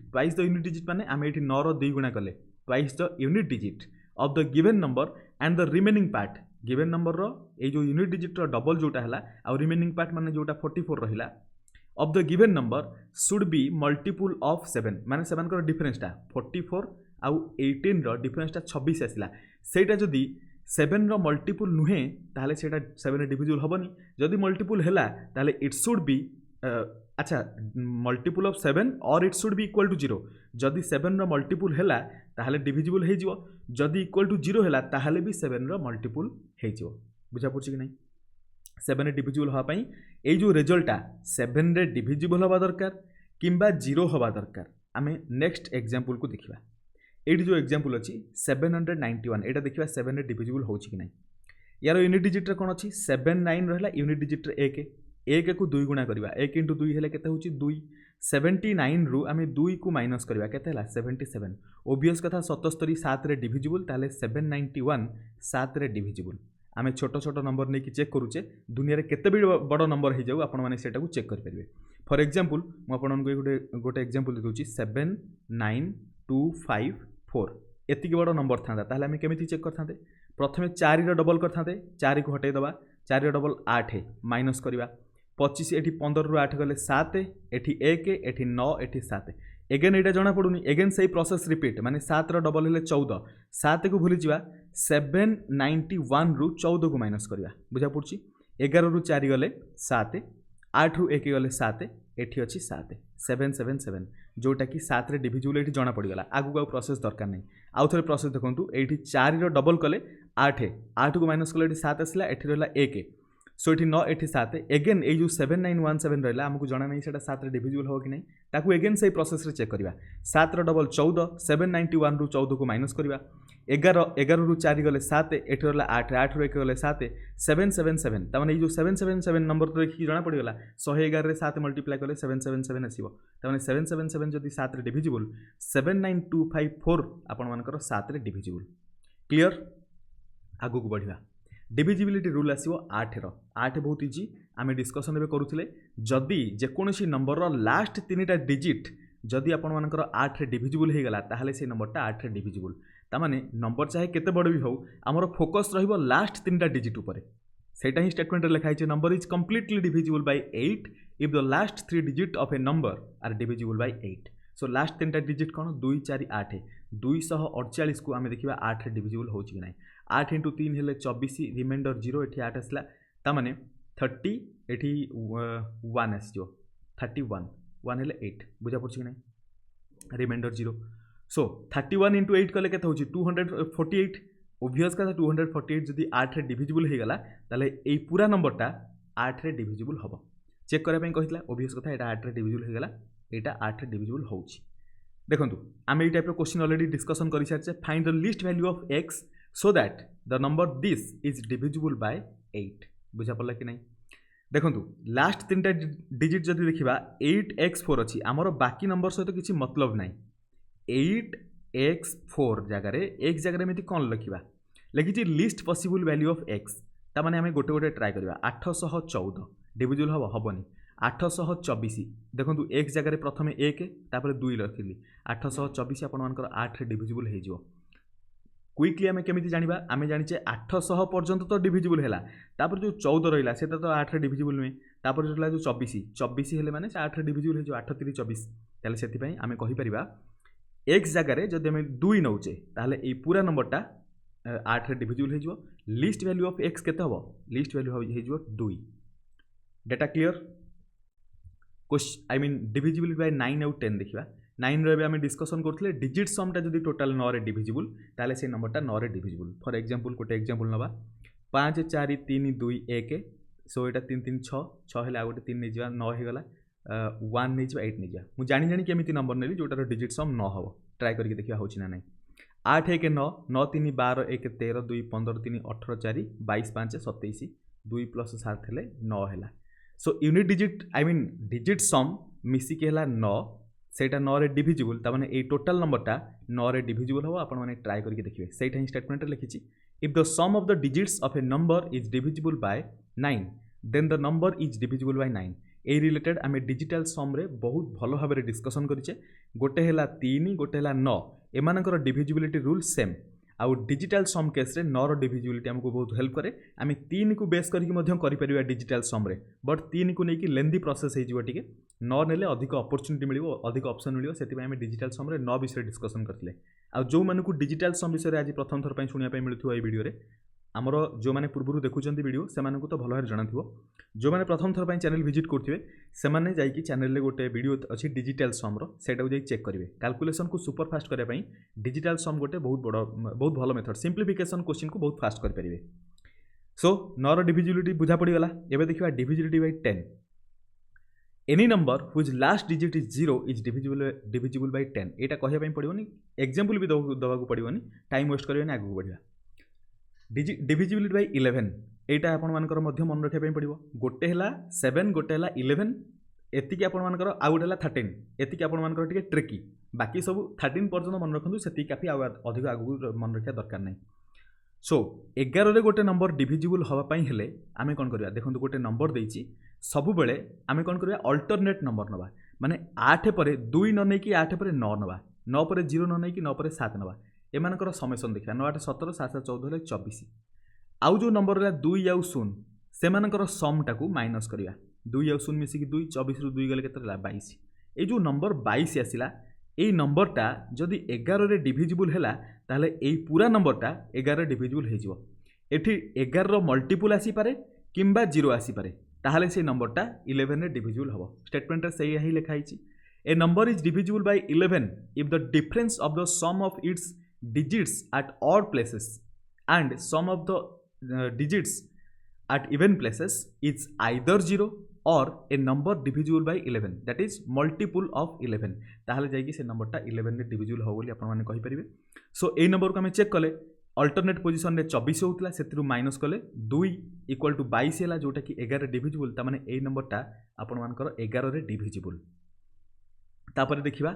माने आमे एठी 9 रो 2 गुणा करले twice the unit digit of the given number and the remaining part given number रो ए जो यूनिट डिजिट रो डबल जोटा हला आ रिमेनिंग पार्ट माने जोटा 44 रहिला of the given number should be multiple of 7 माने 7 को डिफरेंस टा 44 आ 18 रो डिफरेंस टा 26 आसिला सेटा जदी 7 रो मल्टीपुल नुहे ताहले सेटा 7 रे डिविजिबल होबनी जदि मल्टीपुल हैला ताहले इट शुड बी अच्छा मल्टीपुल ऑफ 7 और it should be equal to 0 जदि 7 रो मल्टीपुल हैला ताहले डिविजिबल हे जिवो जदि इक्वल टू 0 हैला ताहले भी 7 रो मल्टीपुल हे जिवो बुझा पड़छ कि नहीं 7 रे डिविजिबल होवा पई ए जो रिजल्टा 7 रे डिविजिबल होबा दरकार किंबा 0 होबा दरकार आमे नेक्स्ट एग्जांपल को देखिबा एडी जो एग्जांपल अछि 791 एटा देखिबा 7 रे डिविजिबल होछि कि नहीं यार यूनिट डिजिट रे कोन अछि 79 रहला यूनिट डिजिट रे 1 को 2 गुणा करबा 1 * 2 हेले केते होछि 2 79 रु आमे 2 को माइनस करबा केते हला 77 ओबियस कथा 77 7 रे डिविजिबल ताले 791 7 रे डिविजिबल आमे छोटो छोटो नंबर नै कि चेक करूचे दुनिया रे केते भी बड़ नंबर हे जाऊ आपण माने सेटा को चेक कर परिबे फॉर एग्जांपल म आपण को गोटे एग्जांपल देउची 79254 एतिक बड़ नंबर थांदा ताले आमे केमिति चेक करथांते प्रथमे 4 रो डबल करथांते 4 को हटै दबा 4 रो डबल 8 माइनस करबा 25 एठी 15 रु 8 गले 7 एठी 1 एठी 9 एठी 7 एगेन एटा जणा पडुनी एगेन सही प्रोसेस रिपीट माने 7 रो डबल हेले 14 7 को भूली जिवा 791 रु 14 को माइनस करबा बुझा पड़छि 11 रु 4 गले 7 8 रु 1 गले 7 एठी अछि 7 777 जोटा कि 7 रे डिविजिबल एठी जणा पड़ी गला आगु प्रोसेस दरकार नै आउ थरे प्रोसेस देखंतु एठी 4 रो डबल कले 8 8 को माइनस कले एठी 7 आसला एठी रहला 1 सो एठी 9 एठी 7 एगेन ए जो 7917 रहला हमकु जणा नै सेटा 7 रे डिविजिबल हो कि नै ताकू एगेन सही प्रोसेस रे चेक करबा 7 रो डबल 14 791 रु 14 को माइनस करबा 11 रु 4 गले 7 एठी रहला 8 8 रु 1 गले 7 777 त माने ए जो 777 नंबर तो देखि जणा पड़ी गला 111 रे 7 मल्टीप्लाई करले 777 आसीबो त माने 777 जदि 7 रे डिविजिबल 79254 आपण मानकर 7 रे डिविजिबल क्लियर आगु को बढ़िबा डिविजिबिलिटी रूल आसीबो 8 रो 8 बहुत इजी आमे डिस्कशन एबे करूथिले जदि जे कोनोसी नंबर रो लास्ट 3टा डिजिट जदि आपण मानकर 8 रे डिविजिबल हे गला ताहाले से नंबरटा 8 रे डिविजिबल ता माने नंबर चाहे केते बड़ भी हो हमर फोकस रहिबो लास्ट 3टा डिजिट ऊपर सेटा ही स्टेटमेंट रे लिखा है number is completely divisible by 8 if the last 3 digit of a number are divisible by 8 so last 3टा डिजिट कोन 2 4 8 248 को आमे देखिबा 8 रे डिविजिबल होछि कि नै 8 * 3 हेले 24 रिमाइंडर 0 एठी 8 आसला ता माने 30 एठी 1 आसजो 31 1 हेले 8 बुझा पड़छि कि नै रिमाइंडर 0 सो 31 * 8 कले केते होछि 248 ओबियस का 248 जदि 8 रे डिविजिबल हे गला ताले ए पूरा नंबरटा 8 रे डिविजिबल हबो चेक करे पई कहितला ओबियस कथा एटा 8 रे डिविजिबल हे गला एटा 8 रे डिविजिबल होछि देखंतु आमे ए टाइप रो क्वेश्चन ऑलरेडी डिस्कशन करि सारछे find the least value of x so that the number this is divisible by 8 बुझा पड़ला कि नहीं देखंतु लास्ट 3टा डिजिट जदि देखिबा 8x4 अछि हमरो बाकी नंबर सहित किछि मतलब नाही 8x4 जगह रे एक जगह रे मेति कोन लिखिबा लिखिछि least possible value of x ता माने हमें गोटे गोटे ट्राई करबा 814 डिविजिबल हबोनी 824 देखंतु एक जगह रे प्रथमे 1 तापर 2 लिखिली 824 आपण मानकर 8 रे डिविजिबल हे जिवो क्विकली आमे केमिति जानिबा आमे जानिचे 800 पर्यंत तो डिविजिबल हैला तापर जो 14 रहिला सेता तो 8 रे डिविजिबल नुए तापर जो रहला जो 24 हेले माने 8 रे डिविजिबल हे जो 8 3 24 ताले सेति पई आमे कहि परिबा एक जगह रे जदि आमे 2 नउचे ताले ए पूरा नंबरटा 8 रे डिविजिबल हे जिवो लीस्ट वैल्यू ऑफ x केते हबो लीस्ट वैल्यू हे जिवो 2 data clear question I mean divisible by 9 out 10 देखिबा 9 रे आमे डिस्कशन करथले डिजिट सम टा जदि टोटल 9 रे डिविजिबल ताले से नंबरटा 9 रे डिविजिबल फॉर एग्जांपल कोटे एग्जांपल नबा 5 4 3 2 1 सो एटा 3 3 6 6 हेला गोटे 3 नै जिवा 9 हे गला 1 नै जिवा 8 नै जिवा मु जानि जानि केमिति नंबर नेली जोटा रो डिजिट सम 9 हबो ट्राई करके देखिया होछि ना नै 8 1 9 9 3 12 1 13 2 15 3 18 4 22 5 27 2 + 7 हेले 9 हेला so unit digit I mean digit sum मिसी के हेला 9 सेटा 9 रे डिविजिबल ता माने ए टोटल नंबरटा 9 रे डिविजिबल हो आपण माने ट्राई करके देखिबे सेटा ही स्टेटमेंट रे लिखिछि if the sum of the digits of a number is divisible by 9 then the number is divisible by 9 ए रिलेटेड आमे डिजिटल सम रे बहुत भलो भाबरे डिस्कशन करिचे गोटे हेला 3 गोटे हेला 9 एमानकर डिविजिबिलिटी रूल सेम आउ डिजिटल सम केस रे 9 रो डिविजिबिलिटी हमको बहुत हेल्प करे आमे 3 को बेस करके मध्यम करि परिबा डिजिटल सम रे बट 3 को नेकी लेंदी प्रोसेस हे जिवो टिके 9 नेले अधिक अपॉर्चुनिटी मिलिबो अधिक ऑप्शन मिलिबो सेति पय आमे डिजिटल सम रे 9 विषय डिस्कशन करथिले आ जो मानकु डिजिटल सम विषय रे आज प्रथम थर पय सुनिया पय मिलथु ए वीडियो रे आमर जो मैंने पूर्व देखुं वीडियो से तो भल भाव जनाथिव जो मैंने प्रथम थर पर चैनल विजिट करुवे से मैंने चैनल गोटे वीडियो अच्छी डिजिटल सम रहा चेक करेंगे कैलकुलेशन को सुपर फास्ट करने डिजिटल सम गोटे बहुत भल मेथड सिंप्लिफिकेशन क्वेश्चन को बहुत फास्ट करेंगे। सो 9 डिविजिबिलिटी बुझा पड़गला। एबे देखिबा divisibility bye 10 any number which last digit is 0 is divisible bye 10 एटा कहया पई पड़िबोनी एग्जांपल भी दवा को पड़िबोनी टाइम वेस्ट करबेनी आगु बढ़िया। डिविजिबिलिटी बाय 11 एटा आपण मानकर मध्य मन रखिया पई पड़िबो गोटे हला 7 गोटे हला 11 एतिकी आपण मानकर आ गोटे हला 13 एतिकी आपण मानकर टिके ट्रिकी बाकी सब 13 पर्यंत मन रखंतु सेति काफी अधिक आगु मन रखिया दरकार नै। सो 11 रे गोटे नंबर डिविजिबल हवापाई हेले आमे कौन करवा देखो गोटे नंबर देइछि सबु बेले आमे कौन करवा अल्टरनेट नंबर नवा माने 8 पर 2 न नै कि 8 पर 9 नवा 9 पर 0 न नै कि 9 पर 7 नवा एमानकर समेसन देखिया 9 8 17 7 7 14 24 आउ जो नंबर ला 2 आउ 0 सेमानकर सम टाकू माइनस करिया 2 आउ 0 मिसी कि 2 24 रु 2 गले केते ला 22 ए जो नंबर 22 आसिला এই नंबरटा जदि 11 रे डिविजिबल हैला ताले एई पूरा नंबरटा 11 रे डिविजिबल हे जिवो एठी 11 रो मल्टीपल आसी पारे किंबा 0 आसी पारे ताले से नंबरटा 11 रे डिविजिबल हबो स्टेटमेंट रे सही ही लिखा हिची a number is divisible by 11 if the difference of the sum of its digits at odd places and sum of the digits at even places is either 0 or a number divisible by 11 that is multiple of 11 ताहले जाई कि से नंबरटा 11 रे divisible हो बोली आपण माने कहि परिबे। सो ए नंबर को हमें चेक कले अल्टरनेट पोजीशन रे 24 होतला सेतिरु माइनस कले 2 इक्वल टू 22 हैला जोटा कि 11 रे डिविजिबल ता माने ए नंबरटा आपण मानकर 11 रे डिविजिबल। तापर देखिबा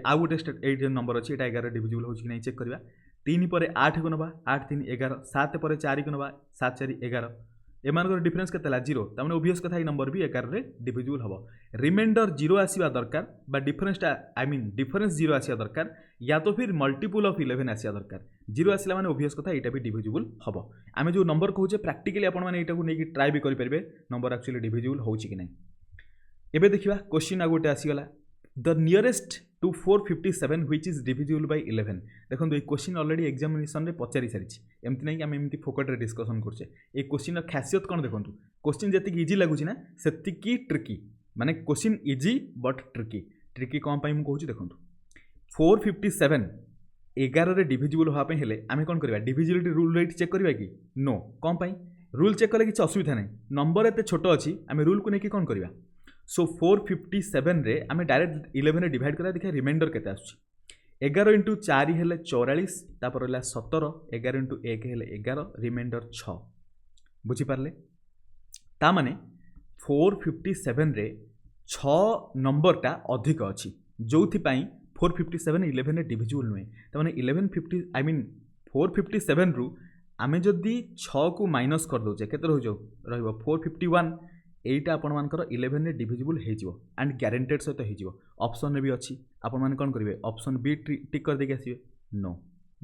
आ गोटे ए जे नंबर अछि एटा 11 रे डिविजिबल होछि कि नै चेक करबा 3 पर 8 को नबा 8 3 11 7 पर 4 को नबा 7 4 11 एमानकर डिफरेंस केते ला 0 तामने ओबियस कथा ई नंबर भी 11 रे डिविजिबल हबो रिमाइंडर 0 आसीबा दरकार बा डिफरेंसटा आई मीन डिफरेंस 0 आसीबा दरकार या तो फिर मल्टीपल ऑफ 11 आसीबा दरकार 0 आसीला माने ओबियस कथा एटा भी डिविजिबल हबो आमे जो नंबर कहूचे प्रैक्टिकली आपण माने एटा को नै कि ट्राई भी करि परबे नंबर एक्चुअली डिविजिबल होउची कि नै। एबे देखिबा क्वेश्चन आ गोटे आसीगला the nearest to 457 which is divisible by 11 देखो ये क्वेश्चन ऑलरेडी एग्जामिनेशन रे पचारि सारी एमती नहीं कि आम एमती फोकट रे डिस्कशन करछे ए क्वेश्चन खासियत कौन देखो क्वेश्चन जी इजी लगुच ना से ट्रिकी माने क्वेश्चन इजी बट ट्रिकी कौन पाई मुझे देखो 457 11 रे डिविजिबल होगा हेले आम कौन करवा डिविजिबिलिटी रूल रेट चेक करवा कि नो कौन पाई रूल चेक कले किसी असुविधा नहीं नंबर एत छोट अच्छी आम रूल को लेकिन कौन करवा। सो 457 रे आम डायरेक्ट 11 रे डिवाइड करा देखिए रिमाइंडर केते आसुची 11 इंटू 4 हेले 44 तापर होला 17 11 इंटू 1 हेले 11 रिमाइंडर 6 बुझी पारले ता माने 457 रे 6 नंबरटा अधिक अछि जोथि पई 457 11 रे डिविजिबल नुए ता माने 1150 आई मीन 457 रु आमे जदी 6 को माइनस कर दोचे केते रहइबो 451 एटा आपण मानकर 11 रे डिविजिबल हे जिवो एंड गारंटेड सहित हे जिवो ऑप्शन रे भी अछि आपण माने कोन करिवे ऑप्शन बी टिक कर देके आसीबे नो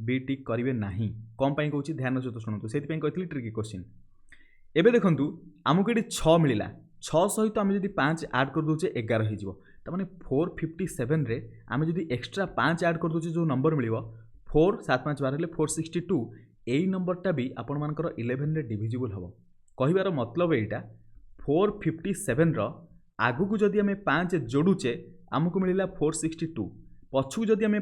बी टिक करिवे नाही कम पई कहूची ध्यान सहित सुनतु सेति पई कहतली ट्रिकी क्वेश्चन एबे देखंतु हमकु एटी 6 मिलिला 6 सहित हम जदी 5 ऐड कर दोचे 11 हे जिवो त माने 457 रे हम जदी एक्स्ट्रा 5 ऐड कर दोचे जो नंबर मिलिवो 4 7 5 12 हेले 462 एई नंबरटा भी आपण मानकर 11 रे डिविजिबल हबो कहिबार मतलब एटा 457 रो आगु को जदि हमें 5 जोड़ुचे आमको मिलिला 462 पछू जदि हमें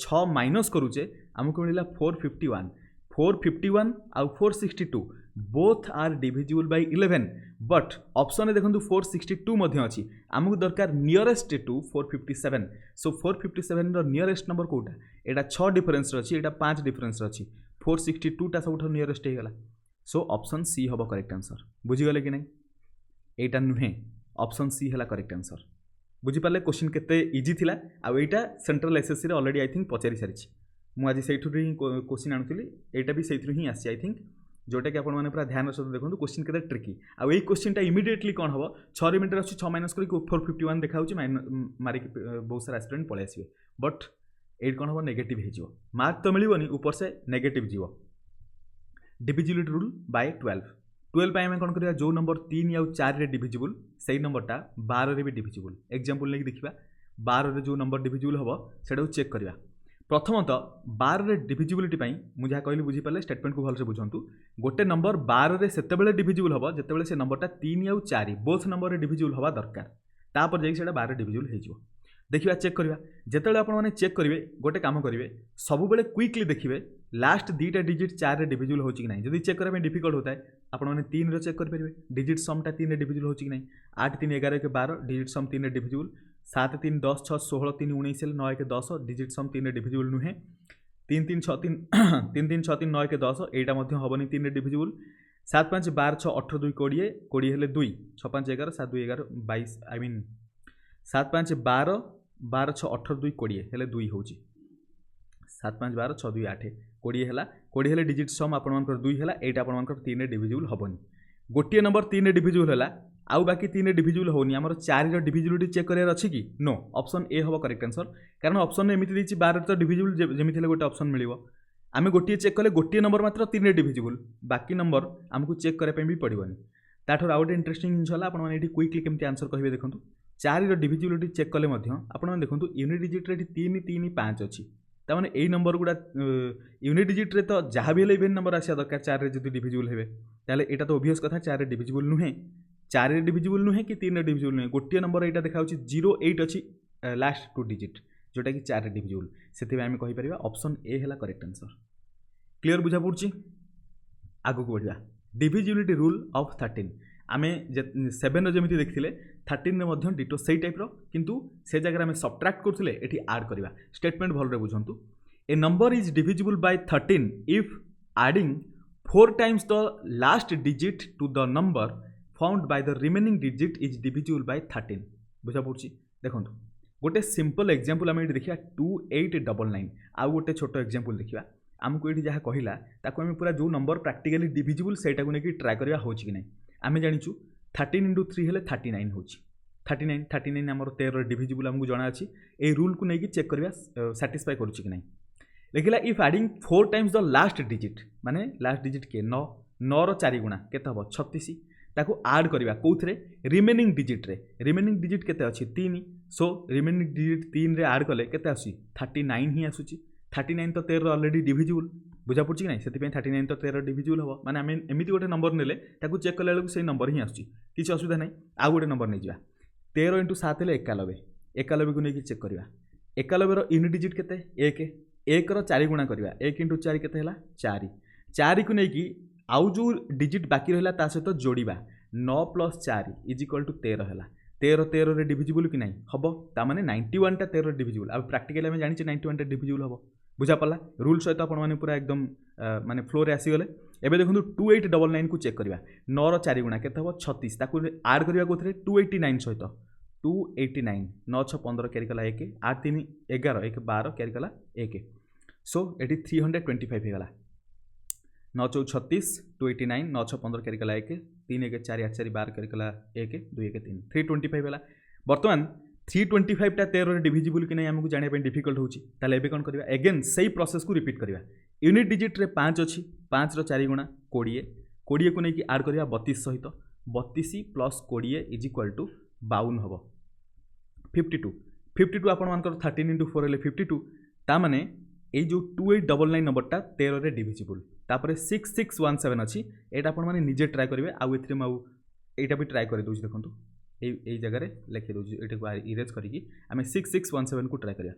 6 माइनस करूचे आमको मिलिला 451 आउ 462 both are divisible by 11 but option देखंतु 462 मध्ये अछि आमको दरकार नियरेस्ट टू 457 सो 457 रो नियरेस्ट नंबर कोटा एटा 6 डिफरेंस रो अछि एटा 5 डिफरेंस रो अछि 462 टा सबठ नियरेस्ट हे गला सो ऑप्शन सी हबो करेक्ट आंसर बुझी गले कि नै एटा नुहे ऑप्शन सी है करेक्ट आंसर बुझी पाले क्वेश्चन केते इजी थिला आ एटा सेंट्रल एसएससी रे ऑलरेडी आई थिंक पचारि सारी मु आज सेठु ही क्वेश्चन आनुली एटा भी सेठु ही आसी आई थिंक जोटा कि आपण माने पूरा ध्यान सहित देखो क्वेश्चन केते ट्रिकी आ ए क्वेश्चनटा इमिडिएटली कौन हम 6 रिमाइंडर आछी 6 माइनस करी 451 देखाउची मारी बहुत सारा स्टूडेंट पळे आसीबे बट एट कौन हम नेगेटिव हे जिवो मार्क तो मिलिबोनी ऊपर से नेगेटिव जिवो डिविजिबिलिटी रूल बाय 12 पे आम कौन करिया जो नंबर 3 या 4 रे डिविजिबल सही नंबरटा 12 रे भी डिविजिबल एग्जांपल लेके देखिबा 12 रे जो नंबर डिविजिबल हबो सेटा चेक करिया प्रथमतः 12 रे डिविजिबिलिटी पाई मु जहाँ कहली बुझीपारे स्टेटमेंट को भलसे बुझंतु गोटे नंबर 12 रे सेतेबेले डिविजिबल हबो जेतेबेले से नंबरटा 3 आउ 4 बोथ नंबर रे डिविजिबल हवा दरकार तापर जाई सेटा 12 डिविजिबल हे जिवो देखिबा चेक करबा जेतेबेले आपण माने चेक करिवे गोटे काम करिवे सब बेले क्विकली देखिबे लास्ट दीटा डिजिट 4 रे डिविजिबल होची कि नै जदि चेक करबा डिफिकल्ट होता है आपण माने 3 रे चेक कर परिबे डिजिट समटा 3 रे डिविजिबल होची कि नै 8 3 11 के 12 डिजिट सम 3 रे डिविजिबल 7 3 10 6 16 3 19 9 के 10 डिजिट सम 3 रे डिविजिबल नुहे 3 3 6 3 3 3 6 3 9 के 10 एटा मध्य हबनी 3 रे डिविजिबल 7 5 12 6 18 2 20 20 हेले 2 6 5 11 7 2 11 22 आई मीन 7 5 12 12 6 18 2 20 हेले 2 होची 7 5 12 6 2 8 20 हेला 20 हेले डिजिट सम आपण मानकर 2 हेला एटा आपण मानकर 3 रे डिविजिबल हबनी गोटे नंबर 3 रे डिविजिबल हेला आउ बाकी 3 रे डिविजिबल होनी हमर 4 रो डिविजिबिलिटी चेक करियर अछि कि नो ऑप्शन ए हबो करेक्ट आंसर कारण ऑप्शन एमिति दिछि 12 तो डिविजिबल जेमिति हेले गोटे ऑप्शन मिलिवो आमे गोटे चेक कले गोटे नंबर मात्र 3 रे डिविजिबल बाकी नंबर हमकु चेक करे पे भी पड़िबनी ताठर आउट इंटरेस्टिंग जिंस हला आपण माने एठी क्विकली केमति आंसर कहिबे देखंतु 4 रो डिविजिबिलिटी चेक कले मध्य आपण माने देखंतु यूनिट डिजिट रे 3 3 5 अछि ता माने एई नंबर गुडा यूनिट डिजिट रे तो जहा भी हेले इवन नंबर आसिया दरकार 4 रे जदि डिविजिबल हेबे ताले एटा तो ऑब्वियस कथा 4 रे डिविजिबल नुहे 4 रे डिविजिबल नुहे कि 3 रे डिविजिबल नुहे गोटे नंबर एटा देखाउछि 08 अछि लास्ट टू डिजिट जोटा कि 4 रे डिविजिबल सेति आमे कहि परिबा ऑप्शन ए हेला करेक्ट आंसर क्लियर बुझा पड़छि आगु को बढ़िया डिविजिबिलिटी रूल ऑफ 13 आमे 7 रो जेमिति देखथिले 13 रे मध्य डिटो सेही टाइप रो किंतु से जगह आमे सबट्रैक्ट करथिले एठी ऐड करबा स्टेटमेंट भल रे बुझंतु a number is divisible by 13 if adding 4 times the last digit to the number found by the remaining digit is divisible by 13 बुझा पड़छि देखंतु गोटे सिंपल एग्जांपल आमे एठी देखिया 2899 आ गोटे छोटो एग्जांपल देखिया आमको ये जहाँ कहला ताको आम पूरा जो नंबर प्रैक्टिकली डिविजिबल सेटा को लेकिन ट्राए करवा हो कि नहीं आम जाचु 13 × 3 हेले 39 हो 39 आम 13 डिविजिबल आमको जना अच्छी ये रूल को लेकिन चेक करवा साटिस्फाई करुच्ची कि नहीं लिखला if adding 4 times the last digit माने लास्ट डिजिट के 9 9 रो 4 गुणा केते हबो 36 ताको ऐड करवा कोथरे रिमेनिंग डिजिट रे रिमेनिंग डिजिट केते अछि 3 सो रिमेनिंग डिजिट 3 रे ऐड कले केते आसी 39 ही आसुची 39 तो 13 ऑलरेडी डिविजिबल बुझा पड़छि कि नहीं से 39 तो 13 डिविजिबल हम माने आम एमती गोटे नंबर नेले ताकू चेक कला बेलू से नंबर ही आसुची किसी असुविधा नहीं आउ गोटे नंबर नहीं जा 13 × 7 हेले 91 91 को लेकिन चेक करवा 91 रो यूनिट डिजिट केते 1 1 रो 4 गुणा करवा 1 × 4 केते हला 4 4 को लेकिन आउ जो डिजिट बाकी रहला ता सहित जोड़िबा 9 + 4 = 13 हला 13 रे डिविजिबल कि नहीं हम ता माने 91 टा 13 डिविजिबल अब प्रैक्टिकली आम जानि 91 टा डिविजिबल हम बुझा पड़ा रूल सहित आप पूरा एकदम माने फ्लो रे आसीगले एबे देखो 2899 को चेक करवा 9 रो 4 गुणा केते हबो 36 ताकू ऐड करवा कोथरे 289 सहित 289 9 6 15 कैरी कला 1 8 3 11 1 12 कैरी कला 1 सो एटी 325 हेगला 9 4 36 289 9 6 15 कैरी कला 1 3 1 4 8 4 12 कैरी कला 1 2 1 3 325 हेला बर्तमान 325 टा 13 डिविजिबल कि नहीं आमको जानिया डिफिकल्ट होची ताले एबे कोन करबा अगेन सही प्रोसेस को रिपीट करबा यूनिट डिजिट रे 5 अछि 5 रो 4 गुणा 20 20 को नहीं ऐड करबा 32 सहित 32 + 20 = 52 हबो 52 आपण मानकर 13 × 4 हेले 52 ता माने ए जो 2899 नंबर टा 13 रे डिविजिबल तापरे 6617 अछि एटा आपण माने निजे ट्राई करबे आ एथरे माउ एटा भी ट्राई कर दोछि देखंतु यही जगह लिखी दूसरी ये इरेज करी आम 6617 को ट्राए करा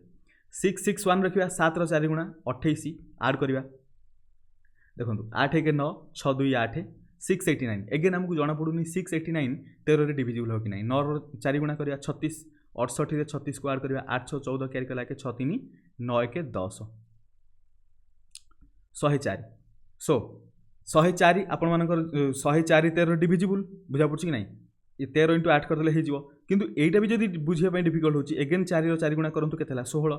661 रखा 7 रो 4 गुणा 28 ऐड करवा देखो 8 1 9 6 2 8 689 एगेन आमको जना पड़ूनी 689 13 रे डिविजिबल हो कि नहीं 9 रो 4 गुणा करवा 36 68 रे 36 को ऐड करवा 8 6 14 कैरी कला 6 3 9 1 10 104 सो 104 आपण मानकर 104 13 डिविजिबल बुझा पड़छि कि नहीं 13 × 8 करदे हो किंतु एटा भी जब बुझे डिफिकल्ट होची एगेन 4 रो 4 गुणा करंतु केते 16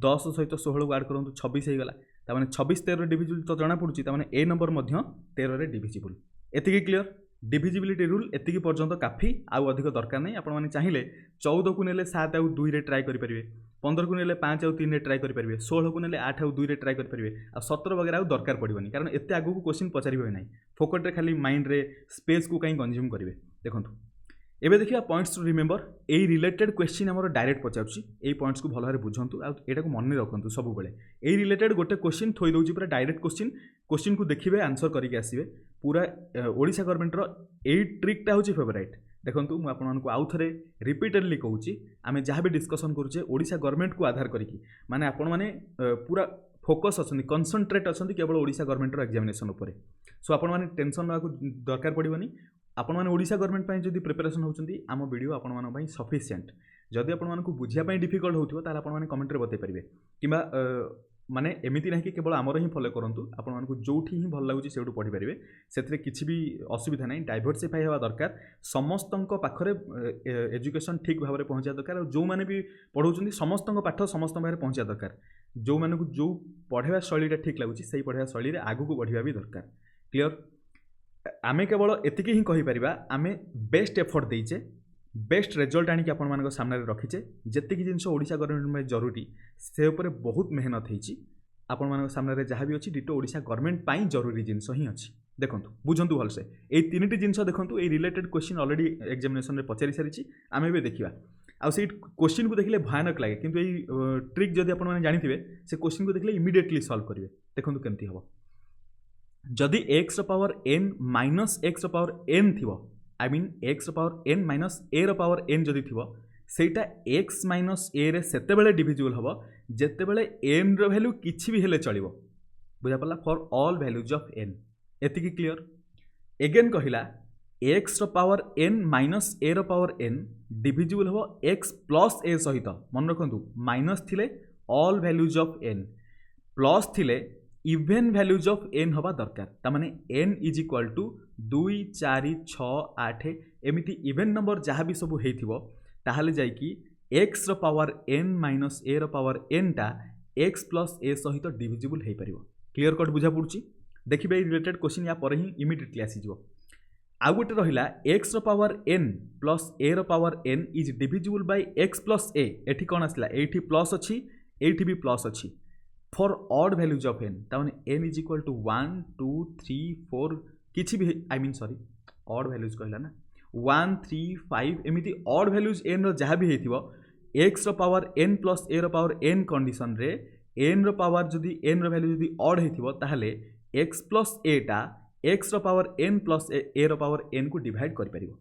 10 सहित 16 को ऐड करंतु 26 हो गला ता माने 26 13 डिविजिबल तो जना पड़ुची ता माने ए नंबर मध्य 13 रे डिविजिबल एतिकी क्लियर डिविजिबिलिटी रूल एतिकी पर्यंत काफी आउ अधिक दरकार नहीं आपण माने चाहिए 14 को नेले 7 आउ 2 रे ट्राई करि परिबे 15 को नेले 5 आउ 3 रे ट्राई करि परिबे 16 को नेले 8 आउ 2 रे ट्राई करि परिबे आ 17 वगैरह आउ दरकार पड़िबनी कारण एते आगु को क्वेश्चन पचारिबे नहीं फोकट रे खाली माइंड रे स्पेस को कहीं कंज्यूम करिवे देखंतु एबे देखिए पॉइंट्स टू रिमेंबर ए रिलेटेड क्वेश्चन आमर डायरेक्ट पचारुछि ए पॉइंट्स को भल भाव बुझंतु आ एटा को मन रखंतु सब बेले ए रिलेटेड गोटे क्वेश्चन थोई दउछि पूरा डायरेक्ट क्वेश्चन को देखिबे आंसर करके आसीबे पूरा ओडिशा गवर्नमेंट रो ए ट्रिकटा होछि फेवरेट देखंतु मु आपन को आउ थरे रिपीटेडली कहूछि आमे जहाँ भी डिस्कशन करूचे ओडिशा गवर्नमेंट को आधार करिकि माने आपण माने पूरा फोकस अछंती कंसंट्रेट अछंती केवल ओडिशा गवर्नमेंट रो एग्जामिनेशन ऊपर सो आपण माने टेंशन ना दरकार पड़िबनी आपण माने ओडिशा गवर्नमेंट पई जदी प्रिपरेशन होउचंती आम वीडियो आपण माने पई सफिशिएंट जदी आपण माने को बुझिया पई डिफिकल्ट होउथिबो ताले आपण माने कमेंट रे बतै परिबे किबा माने एमिति नाही कि केवल आमर ही फॉलो करंतु आपण माने को जोठी ही भल लागुची सेउडु पढि परिबे सेथरे किछि भी असुविधा नाही डाइवर्सिफाई हेबा दरकार समस्तंक पाखरे एजुकेशन ठीक भाबरे पहुंचा दरकार जो माने भी पढौचंती समस्तंक पाठ समस्त पाखरे पहुंचा दरकार जो माने को जो पढेबा शैलीटा ठीक लागुची सेही पढेबा शैली रे आगु को बढ़िबा भी दरकार क्लियर आमे केवल एतिकी ही कहि परिबा आमे बेस्ट एफर्ट देइचे बेस्ट रिजल्ट आनी आपण मानक सामने रखीचे जेतिकी जिंस ओडिशा गवर्नमेंट में जरूरी से ऊपर बहुत मेहनत होईची आपण मानक सामने जहाँ भी अच्छी डिटो ओडिशा गवर्नमेंट पाई जरूरी जिंस ही अच्छी देखंतु बुझंतु भलसे ए तीनटी जिंस देखंतु ए रिलेटेड क्वेश्चन ऑलरेडी एग्जामिनेशन रे पचारि सारिची आमे भी देखिबा आ से क्वेश्चन को देखले भयानक लागे किंतु ए ट्रिक जदी आपण माने जानिथिबे से क्वेश्चन को देखले इमीडिएटली सॉल्व करिवे देखंतु केमती हबो जदि x power n minus x power n थिबो I mean x power n minus a power n जदि थिबो सेटा x माइनस a रे सेते बेले डिविजिबल हबो जेते बेले n रो वैल्यू किछि भी हेले चलिबो बुझा पड़ला for all values of n एतिकी क्लियर अगेन कहिला x power n minus a power n divisible हबो x प्लस a सहित मन रखंतु माइनस थिले all values of n plus थिले इवेन वैल्यूज ऑफ n हवा दरकार तामाने n इज इक्वल टू 2 4 6 8 एमिति इवेन नंबर जहाँ भी सब हेइथिबो ताहाले जाई कि x power n minus a power n टा x प्लस a सहित डिविजिबल हेइ परिबो क्लियर कट बुझा पड़ुची देखिबे रिलेटेड क्वेश्चन या पर ही इमीडिएटली आसी जिवो आ गोटे रहिला x power n plus a power n is divisible bye x plus a एठी कोन आसला एठी प्लस अछि एठी भी प्लस अछि for odd values of n ताने n इज इक्वल टू 1 2 3 4 किछि भी I mean sorry odd values कहला ना 1 3 5 एमिति ऑड वैल्यूज n रो जहाँ भी हेथिबो x रो पावर n प्लस a रो पावर n कंडीशन रे n रो पावर जदि n रो वैल्यू जदि ऑड हेथिबो ताहले x प्लस a टा x रो पावर n प्लस a रो पावर n को डिवाइड कर परिबो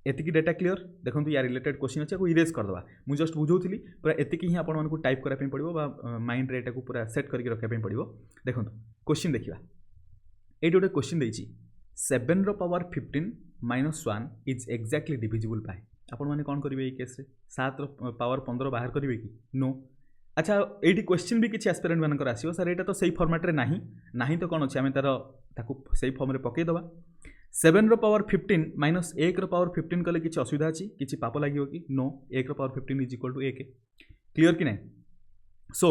एतिकी डेटा क्लियर देखंतु या रिलेटेड क्वेश्चन अछि को इरेज कर दबा मु जस्ट बुझौथिली पूरा एतिकी ही आपण मानकु टाइप करा पे पड़िबो बा माइंड रे एटा को पूरा सेट करके रखा पे पड़िबो देखंतु क्वेश्चन देखिबा एटी गोटे क्वेश्चन देछि 7 रो power 15 minus 1 is exactly divisible by आपण माने कोन करिवे ए केस रे 7 रो पावर 15 बाहर करिवे कि नो अच्छा एटी क्वेश्चन भी किछि एस्पिरेंट मानकर आसीबो सर एटा तो सही फॉर्मेट रे नाही तो कोन अछि आमे तार ताकू सही फॉर्म रे पके दबा 7 रो पावर 15 माइनस 1 रो पावर 15 कले किछि असुविधा अछि किछि पाप लागियो कि नो 1 रो power 15 is equal to 1 clear कि नै सो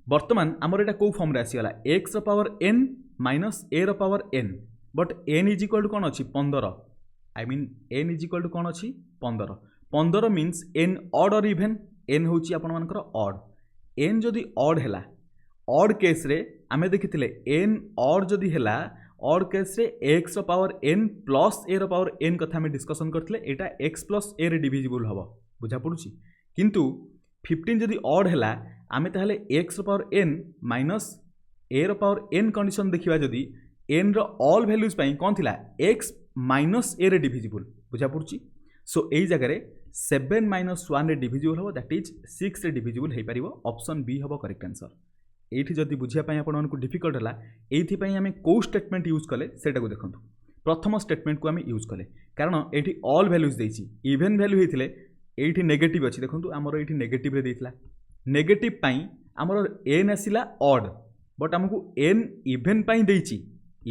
वर्तमान हमर एटा को फॉर्म रे आसीगला x रो पावर n माइनस a रो power n but n is equal to कोन अछि 15 I mean n is equal to कोन अछि 15 मीन्स n ऑड और इवन n होछि आपण मानकर ऑड n जदि ऑड हैला ऑड केस रे आमे देखिथिले n ऑड जदि हैला ऑड केस रे x power n plus a रो पावर n कथा में डिस्कशन करथिले एटा x प्लस a रे डिविजिबल हबो बुझा पड़ुची किंतु 15 जदि ऑड हैला आमे ताहले x रो पावर n माइनस a रो पावर n कंडीशन देखिबा जदि n रो ऑल वैल्यूज पई कोन थिला x माइनस a रे डिविजिबल बुझा पड़ुची सो एई जगह रे 7 माइनस 1 रे डिविजिबल हबो दैट इज 6 रे डिविजिबल हे परिबो ऑप्शन बी हबो करेक्ट आंसर एठी जदि बुझिया पई आपण मानकु डिफिकल्ट हला एथि पई हमें को स्टेटमेंट यूज कले सेटा को देखंतु प्रथम स्टेटमेंट को हमें यूज कले कारण एठी ऑल वैल्यूज देछि इवन वैल्यू हेथिले एठी नेगेटिव अछि देखंतु हमर एठी नेगेटिव रे देथिला नेगेटिव पई हमर n आसिला ऑड बट हमकु n इवन पई देछि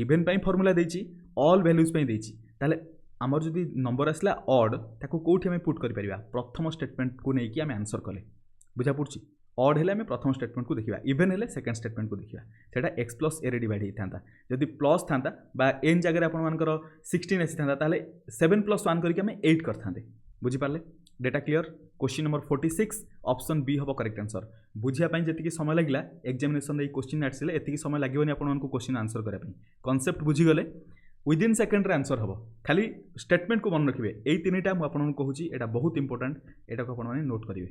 इवन पई फार्मूला देछि ऑल वैल्यूज पई देछि ताले हमर जदि नंबर आसिला ऑड ताको कोठी हमें पुट करि परिबा प्रथम स्टेटमेंट को नै कि हमें आंसर कले बुझा पड़छि ऑड हेले हमें प्रथम स्टेटमेंट को देखिबा इवन हेले सेकंड स्टेटमेंट को देखिबा सेटा x प्लस a रे डिवाइड हि थांता जदि प्लस थांता बा n जगह रे आपण मानकर 16 आसी थांता ताले 7 प्लस 1 करके हमें 8 कर थांते बुझी पारले डेटा clear question number 46 option B हबो करेक्ट आंसर बुझिया पई जति की समय लागला एग्जामिनेशन रे क्वेश्चन आसीले एति की समय लागिवनी आपण मानकु क्वेश्चन आंसर करा पई कांसेप्ट बुझी गले विदिन सेकेंड आंसर हम खाली स्टेटमेंट को मन रखिए यही तीनटा मुझे आपको कहूँ यहाँ बहुत इंपोर्टाट यहाँ को आपने नोट करेंगे।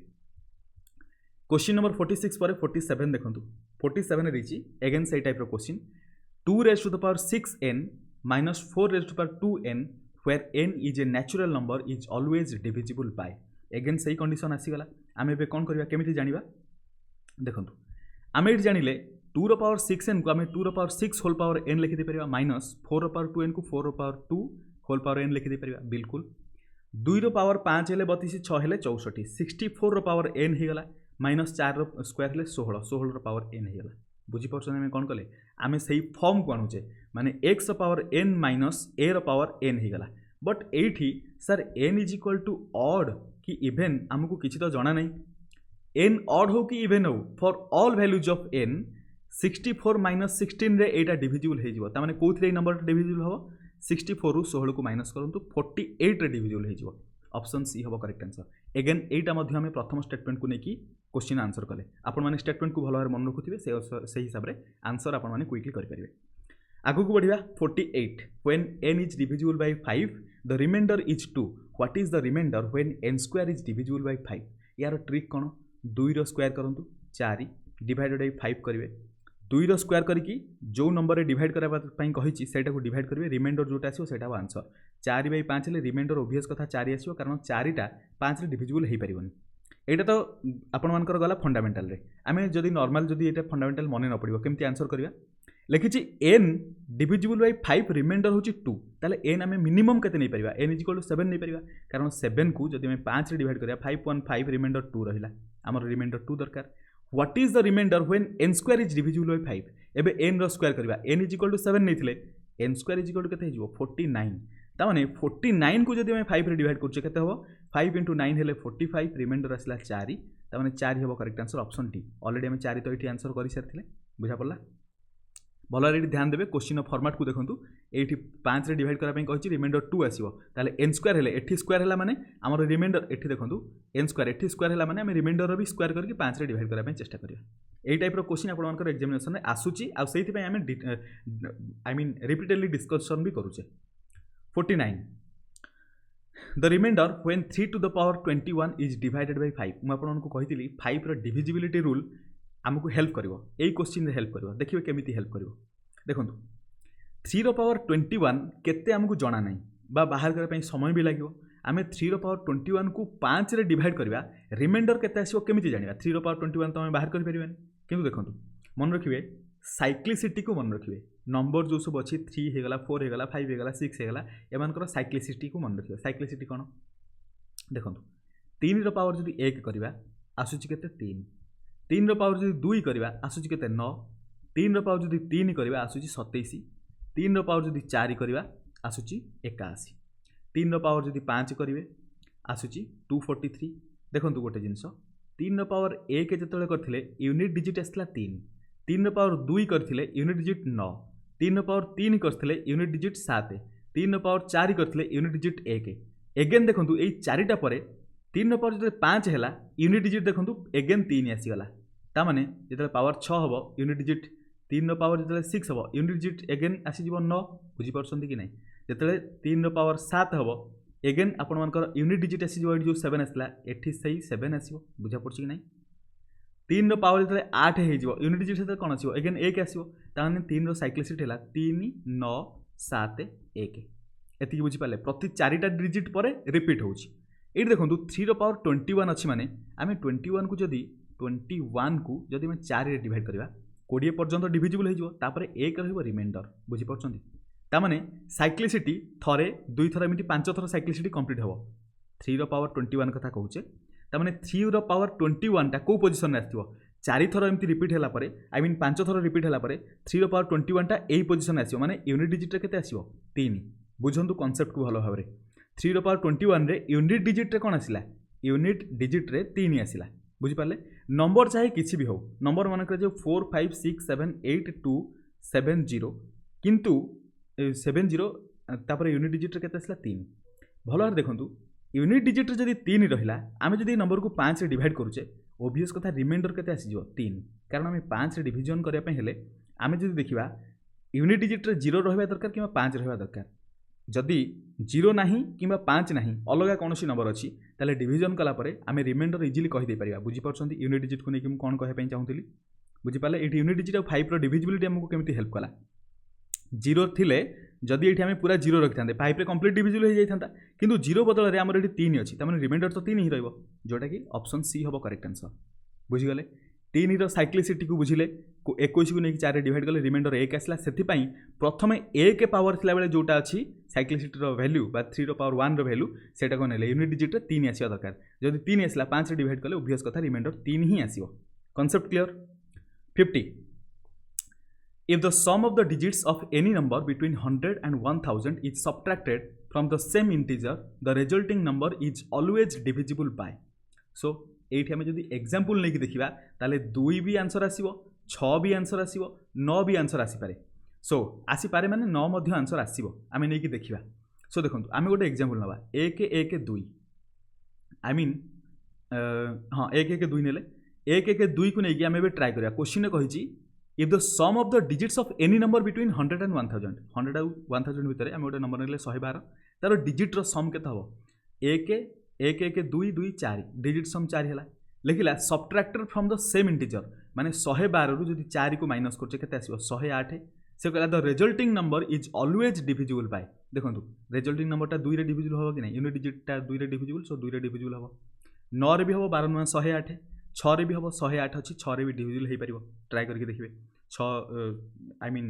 क्वेश्चन नंबर 46 पर 47 देखो 47 रही एगेन से type question 2 raised to the power 6n minus 4 raised to the power 2n where n is a natural number is always divisible by again से कंडीशन आसीगला आम ए कौन करवा केमी जाना देखो आम ये जानिले 2 रो पावर 6n को आम 2 रो पावर 6 होल पावर n लिखिदे परिबा माइनस 4 रो पावर 2n को 4 रो पावर 2 होल पावर n लिखिदे परिबा बिल्कुल 2 रो पावर 5 हेले 32 6 हेले 64 64 रो पावर n हो गला माइनस 4 रो स्क्वायर हेले 16 16 रो पावर n हो गला बुझीपार आम कौन कले आम से फर्म को आणुचे माने x रो पावर n माइनस a रो पावर n हो गला बट एठी sir n is equal to odd कि इवेन आमको किसी तो जना नहीं n ऑड हो कि इवेन हो for all values of n 64 minus 16 रे एटा डिविजिबल हो जिवो तामाने कोथरे नंबर डिविजिबल हो 64 रु 16 को माइनस करंतु 48 रे डिविजिबल हो जिवो ऑप्शन सी होबो करेक्ट आंसर एगेन एटा मध्ये हमें प्रथम स्टेटमेंट को नेकी क्वेश्चन आंसर कले आपण माने स्टेटमेंट को भलो भाबरे मन रखुथिबे से हिसाब रे आंसर आपण माने क्विकली करि परिबे। आगु को बढ़िया 48 when n is divisible by 5 the remainder is 2 what is the remainder when n square is divisible by 5 यार ट्रिक कोन 2 रो स्क्वायर करंतु 4 डिवाइडेड बाय 5 करिवे 2 रो स्क्वायर करके जो नंबर रे डिवाइड करबा पई कहिछि सेटा को डिवाइड करिवे रिमाइंडर जोटा आसीओ सेटा आंसर 4 बाय 5 ले रिमाइंडर ऑब्वियस कथा 4 आसीओ कारण 4 टा 5 रे डिविजिबल हेई परिबोनी एटा तो आपण मानकर गला फंडामेंटल रे आमे जदी नॉर्मल जदी एटा फंडामेंटल मने न पड़िबो केमती आंसर करबा लिखिछि n डिविजिबल बाय 5 रिमाइंडर होछि 2 ताले n आमे मिनिमम केते नै परिबा n इज इक्वल टू 7 नै परिबा कारण 7 को जदी आमे 5 रे डिवाइड करिया 5 रिमाइंडर 2 रहिला हमर रिमाइंडर 2 दरकार what is the remainder when n square is divisible by 5 एबे n रो स्क्वायर करबा n इज इक्वल टू 7 नैथिले n square is equal to केते हिजो 49 ता माने 49 को जदी आमे 5 रे डिवाइड करछे केते हो 5 * 9 हेले 45 रिमाइंडर आसला 4 ता माने 4 हेबो correct answer option D already आमे 4 तो एठी आंसर करि सारथिले बुझा पड़ला भल रे ध्यान देबे क्वेश्चन फॉर्मेट को देखंतु एठी 5 रे डिवाइड करा पई कहिछि रिमाइंडर 2 आसीबो ताले n स्क्वायर हेले एठी स्क्वायर हैला माने हमर रिमाइंडर एठी देखंतु n स्क्वायर एठी स्क्वायर हैला माने हम रिमाइंडर रो भी स्क्वायर करके 5 रे डिवाइड करा पई चेष्टा करिया एई टाइप रो क्वेश्चन आपण मानकर एग्जामिनेशन रे आसुची आ सेहि पई हम आई मीन रिपीटेडली डिस्कशन भी करूचे 49 the remainder when 3 to the power 21 is divided by 5 मैं आपण को कहितली 5 रो डिविजिबिलिटी रूल आमको हेल्प करिवो एई क्वेश्चन रे हेल्प करिवो देखिबे केमिति हेल्प करिवो देखंतु 3 रो पावर 21 केते आमको जणा नै बा बाहर करे पई समय भी लागिवो आमे 3 रो पावर 21 को 5 रे डिवाइड करबा रिमाइंडर केते आसीबो केमिति जानिबा 3 रो पावर 21 तो आमे बाहर करि परिबानी किंतु देखंतु मन रखिबे साइक्लिसिटी को मन रखिबे नंबर जो सब अछि 3 हे गला 4 हे गला 5 हे गला 6 हे गला एमानकर साइक्लिसिटी को मन रखिबे साइक्लिसिटी कोन देखंतु 3 रो पावर जदी 1 करबा आसुची केते 3 3 रो पावर जदी 2 करबा आसुची केते 9 3 रो पावर जदी 3 करबा आसुची 27 3 रो पावर जदी 4 करबा आसुची 81 3 रो पावर जदी 5 करिवे आसुची 243 देखंतु गोटे जिंस 3 रो पावर 1 जतले करथिले यूनिट डिजिट आसला 3 रो पावर 2 करथिले यूनिट डिजिट 9 3 रो पावर 3 करथिले यूनिट डिजिट 7 3 रो पावर 4 करथिले यूनिट डिजिट 1 एगेन देखंतु एई चारिटा परे 3 रो पावर जते 5 हैला यूनिट डिजिट देखंतु एगेन 3 आसी गला ता माने जते पावर 6 हबो यूनिट डिजिट 3 रो पावर जते 6 हबो यूनिट डिजिट एगेन आसी जीवो 9 बुझी परछंती कि नै जते 3 रो पावर 7 हबो एगेन आपण मानकर यूनिट डिजिट आसी जीवो जो 7 आसला एठी सही 7 आसीबो बुझा परछि कि नै 3 रो पावर जते 8 हे जीवो यूनिट डिजिट से कोन आसीबो एगेन 1 आसीबो ता माने 3 रो साइक्लिसिटी हैला 3 9 7 1 एति बुझी पाले प्रति 4टा डिजिट परे रिपीट होउची एठी देखंतु 3 रो पावर 21 अछि माने आमे 21 को जदी 21 को जदी हम 4 रे डिवाइड करबा 20 पर्यंत डिविजिबल हो जिवो तापरे 1 रहइबो रिमाइंडर बुझी परछंती ता माने साइक्लिसिटी थरे 2 थरा एमिति 5 थरा साइक्लिसिटी कंप्लीट हबो 3 रो पावर 21 कथा कहूचे ता माने 3 रो पावर 21 टा को पोजीशन रे आथिबो 4 थरा एमिति रिपीट हैला परे आई मीन 5 थरा रिपीट हैला परे 3 रो पावर 21 टा एई पोजीशन रे आसीबो माने यूनिट डिजिट रे केते आसीबो 3 बुझंतु कांसेप्ट को भलो भाबरे 3 रो पावर 21 रे यूनिट डिजिट रे कोन आसिला यूनिट डिजिट रे 3 आसिला बुझी पाले नंबर चाहे किसी भी हो नंबर मान कर जो 4 5 6 7 8 2 7 0 किंतु 7 0 तापर यूनिट डिजिट रे केते आसला 3 भलो देखंतु यूनिट डिजिट रे जदी 3 रहिला आमे जदी नंबर को 5 रे डिवाइड करूचे ओबियस कथा रिमाइंडर केते आसी जिवो 3 कारण आमे 5 रे डिवीजन करिया पे हेले आमे जदी देखिबा यूनिट डिजिट्रे 0 रहा दरकार कि 5 रहा दरकार जदि 0 ना कि 5 ना अलग कौन नंबर अच्छी ताले डिविजन कलापर आम रिमाइंडर इजिली कहीदे पारा बुझीपार यूनिट डिजिट को लेकिन कौन कहवाई चाहूँगी बुझीपारे ये यूनिट डिजिट और 5 डिविजिबिलिटी आमको केमी हेल्प कला 0 थिले जदि ये आम पूरा 0 रखी था 5 कम्प्लीट डिविजिबल हो जाता कि 0 बदल में आमर ये 3 अच्छी तमें रिमाइंडर तो 3 ही रोटा कि ऑप्शन सी हम करेक्ट आंसर बुझीगले 3 साइक्लिसिटी को बुझिले 21 को लेकिन 4 डिवाइड कले रिमाइंडर 1 आसला से प्रथम 1 पावर थिला बेले जोटा अच्छी साइक्लिसिटी वैल्यू बा 3 पावर 1 वैल्यू सेटा को नेले यूनिट डिजिट 3 आसिया दरकार जदि 3 आसला 5 डिवाइड कले ओबियस कथा रिमाइंडर 3 ही आसियो concept clear 50 If the sum of the digits of any number between 100 and 1000 is subtracted from the same integer, the resulting number is always divisible by. So, एठी हमें जदि एग्जांपल लेके देखिबा ताले 2 भी आंसर आसीबो 6 भी आंसर आसीबो 9 भी आंसर आसी पारे सो आसी पारे माने 9 मध्ये आंसर आसीबो आमे नेकी देखिबा सो देखंतु आमे गोटे एग्जांपल नबा 1 1 2 आई मीन हां 1 1 2 नेले 1 1 2 को नेकी आमे बे ट्राई करिया क्वेश्चन ने कहिची if the sum of the digits of any number between 100 and 1000 100 and 1000 भितर आमे गोटे नंबर नेले 112 तार डिजिट रो सम केते हबो 1 1 1 2 2 4 डिजिट सम 4 है लिखला subtracted from the same integer माने 112 रु जदि 4 को माइनस करछे केते आसीबो 108 से कहला the resulting number is always divisible bye देखंतु रिजल्टिंग नंबरटा 2 रे डिविजिबल होबो कि नै यूनिट डिजिटटा 2 रे डिविजिबल सो 2 रे डिविजिबल होबो 9 रे भी होबो 12 9 108 6 रे भी होबो 108 अछि 6 रे भी डिविजिबल हे परिबो ट्राई करके देखिबे 6 आई मीन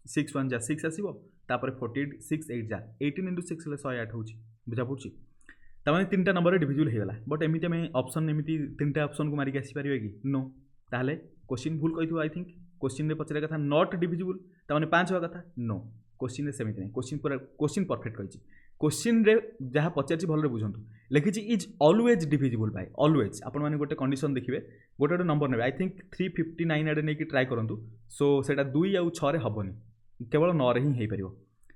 6 1 जा 6 आसीबो तापर 46 8 जा 18 * 6 ले 108 होची बुझा पड़छि तमाने तीनटा नंबर डिविजिबल हो गला बट एमिति में ऑप्शन एमिति तीनटा ऑप्शन को मारिक आसी परिबे कि नो ताहले क्वेश्चन भूल कहिथु आई थिंक क्वेश्चन रे पचरे कथा नॉट डिविजिबल तमाने 5 होगा कथा नो क्वेश्चन रे सेमिति नै क्वेश्चन पूरा क्वेश्चन परफेक्ट कहिछि क्वेश्चन रे जहा पचारछि भलरे बुझंतु लिखिछि is always divisible by always आपण माने गोटे कंडीशन देखिबे गोटे गोटे नंबर नेबे आई थिंक 359 आडे नै कि ट्राई करंतु सो सेटा 2 आ 6 रे हबनी केवल 9 रे ही हे परिबो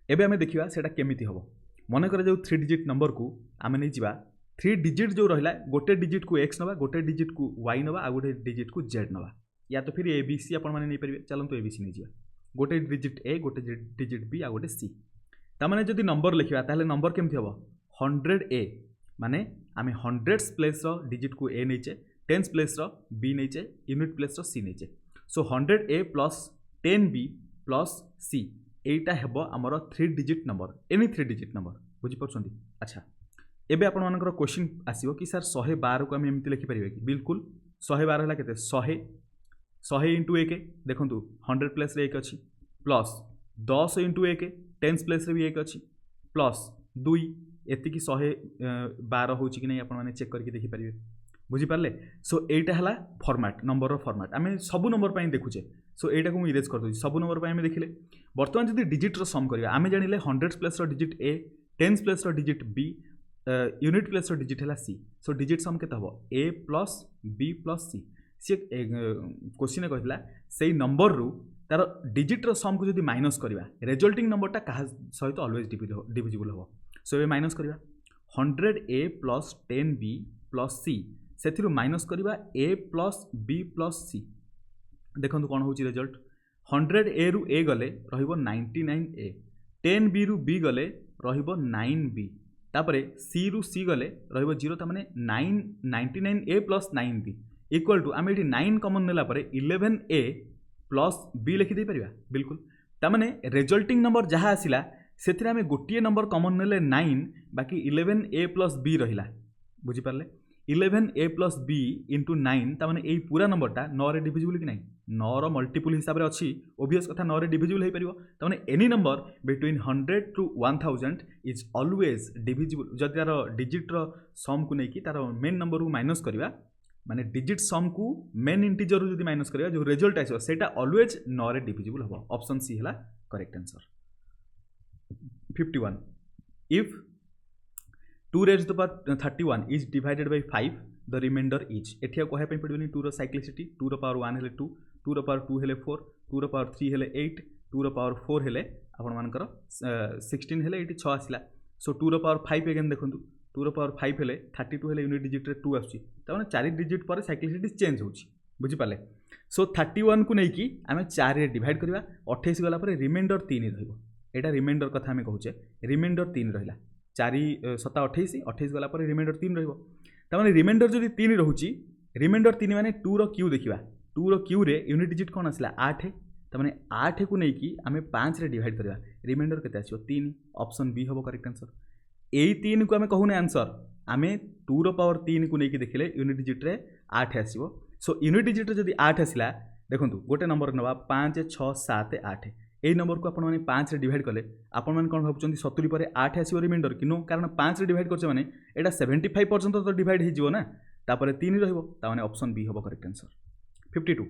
एबे हमें देखिबा सेटा केमिति हबो मन कर जो 3 डिजिट नंबर को आम नहीं जा 3 डिजिट जो रहा गोटे डिजिट को x नवा गोटे डिजिट को y नवा आ गोटे डिजिट को z नवा या तो फिर ABC आपण माने नहीं पारे चलंतु ABC नहीं जा गोटे डिजिट a गोटे डिजिट b आ गोटे c तामाने जदि नंबर लिखिबा ताले नंबर केमथि हबो 100a माने आमे 100s प्लेस रो डिजिट को a नैचे 10s प्लेस रो b नैचे यूनिट प्लेस रो c नैचे so 100a plus 10b plus c एटा हेबो हमर 3 digit number any 3 digit number बुझी परछंती अच्छा एबे आपण मानकर क्वेश्चन आसीबो कि सर 112 को हम एमति लिखि परिबे कि बिल्कुल 112 हला केते 100 * 1 देखंतु 100 प्लस रे 1 अछि प्लस 10 * 1 10 प्लस रे भी 1 अछि प्लस 2 एति कि 112 होछि कि नै आपण माने चेक करके देखि परिबे बुझी पारले सो एटा हला फॉर्मेट नंबर रो फॉर्मेट आमे सब नंबर पई देखुचे सो एटा को इरेज कर दो सब नंबर पई आमे देखिले वर्तमान जदि डिजिट रो सम करिया आमे जानिले 100 plus row digit a 10 plus row digit b unit plus row digit हला c सो डिजिट सम केता हो a plus b plus c से क्वेश्चन कहला सेही नंबर रु तार डिजिट रो सम को जदि माइनस करिवा रिजल्टिंग नंबरटा कहा सहित ऑलवेज डिविजिबल हो सो ए माइनस करिवा 100a plus 10b plus c सेथिरु माइनस करिवा a plus b plus c देखंतु कोन होची रिजल्ट 100a रु a गले रहिबो 99a 10b रु b गले रहिबो 9b तापरे c रु c गले रहिबो 0 त माने 99a plus 9b equal to आमे एठी 9 कॉमन नेला परे 11a प्लस b लिखि दे परिबा बिल्कुल त माने रिजल्टिंग नंबर जहा आसिला सेथिरे आमे गोटिए नंबर कॉमन नेले 9 बाकी 11a प्लस b रहिला बुझी Parle 11a plus b into 9 ताने यही पूरा नंबरटा 9 रे डिविजिबल कि नहीं 9 रो मल्टीपल हिसाब रे अच्छी ओबियस कथा 9 रे डिविजिबल हो पारिबो ताने any number between 100 to 1000 is always divisible जदि तार डिजिट रो सम को नहीं कि तार मेन नंबर को माइनस करबा माने डिजिट सम को मेन इंटीजर रो जदि माइनस करबा जो रिजल्ट आइसो सेटा ऑलवेज 9 रे डिविजिबल हो ऑप्शन सी हला correct answer 51 if 2 raised to the power 31 is divided by 5 the remainder is एठी कहै पय पड़बनी 2 रो साइक्लिसिटी 2 रो पावर 1 हेले 2 2 रो पावर 2 हेले 4 2 रो पावर 3 हेले 8 2 रो पावर 4 हेले आपण मानकर 16 हेले एठी 6 आसिला सो 2 रो पावर 5 अगेन देखंतु 2 रो पावर 5 हेले 32 हेले यूनिट डिजिट रे 2 आछि त माने 4 डिजिट पर साइक्लिसिटी चेंज होछि बुझि पाले सो 31 को नहीं कि आम 4 डिवाइड करवा 28 गला पर रिमाइंडर 3 रहिबो एटा रिमाइंडर कथा आम कहूचे रिमाइंडर 3 रहिला 4 7 28 28 गला पर रिमाइंडर 3 रहिबो तामाने रिमाइंडर जदि 3 रहूची रिमाइंडर 3 माने 2 रो क्यू देखिबा 2 रो क्यू रे यूनिट डिजिट कोन आसला 8 तामाने 8 को नहीं कि आम 5 रे डिवाइड करवा रिमाइंडर केते आसीबो 3 ऑप्शन बी होबो करेक्ट आंसर एई 3 को आम कहूने आंसर आम 2 रो पावर 3 को नहीं कि देखिले यूनिट डिजिट रे 8 आसीबो सो यूनिट डिजिट रे जदि 8 आसिला देखंतु गोटे नंबर नवा 5 6 7 8 এই नंबर को आपण 5 रे डिवाइड कले आपण मान कोन भाबुचंती 70 पर 8 आसीबो रिमाइंडर कि नो कारण 5 रे डिवाइड करछे माने एटा 75 पर्यंत तो डिवाइड हे जिवो ना तापर 3 रहइबो ता माने ऑप्शन बी होबो correct answer 52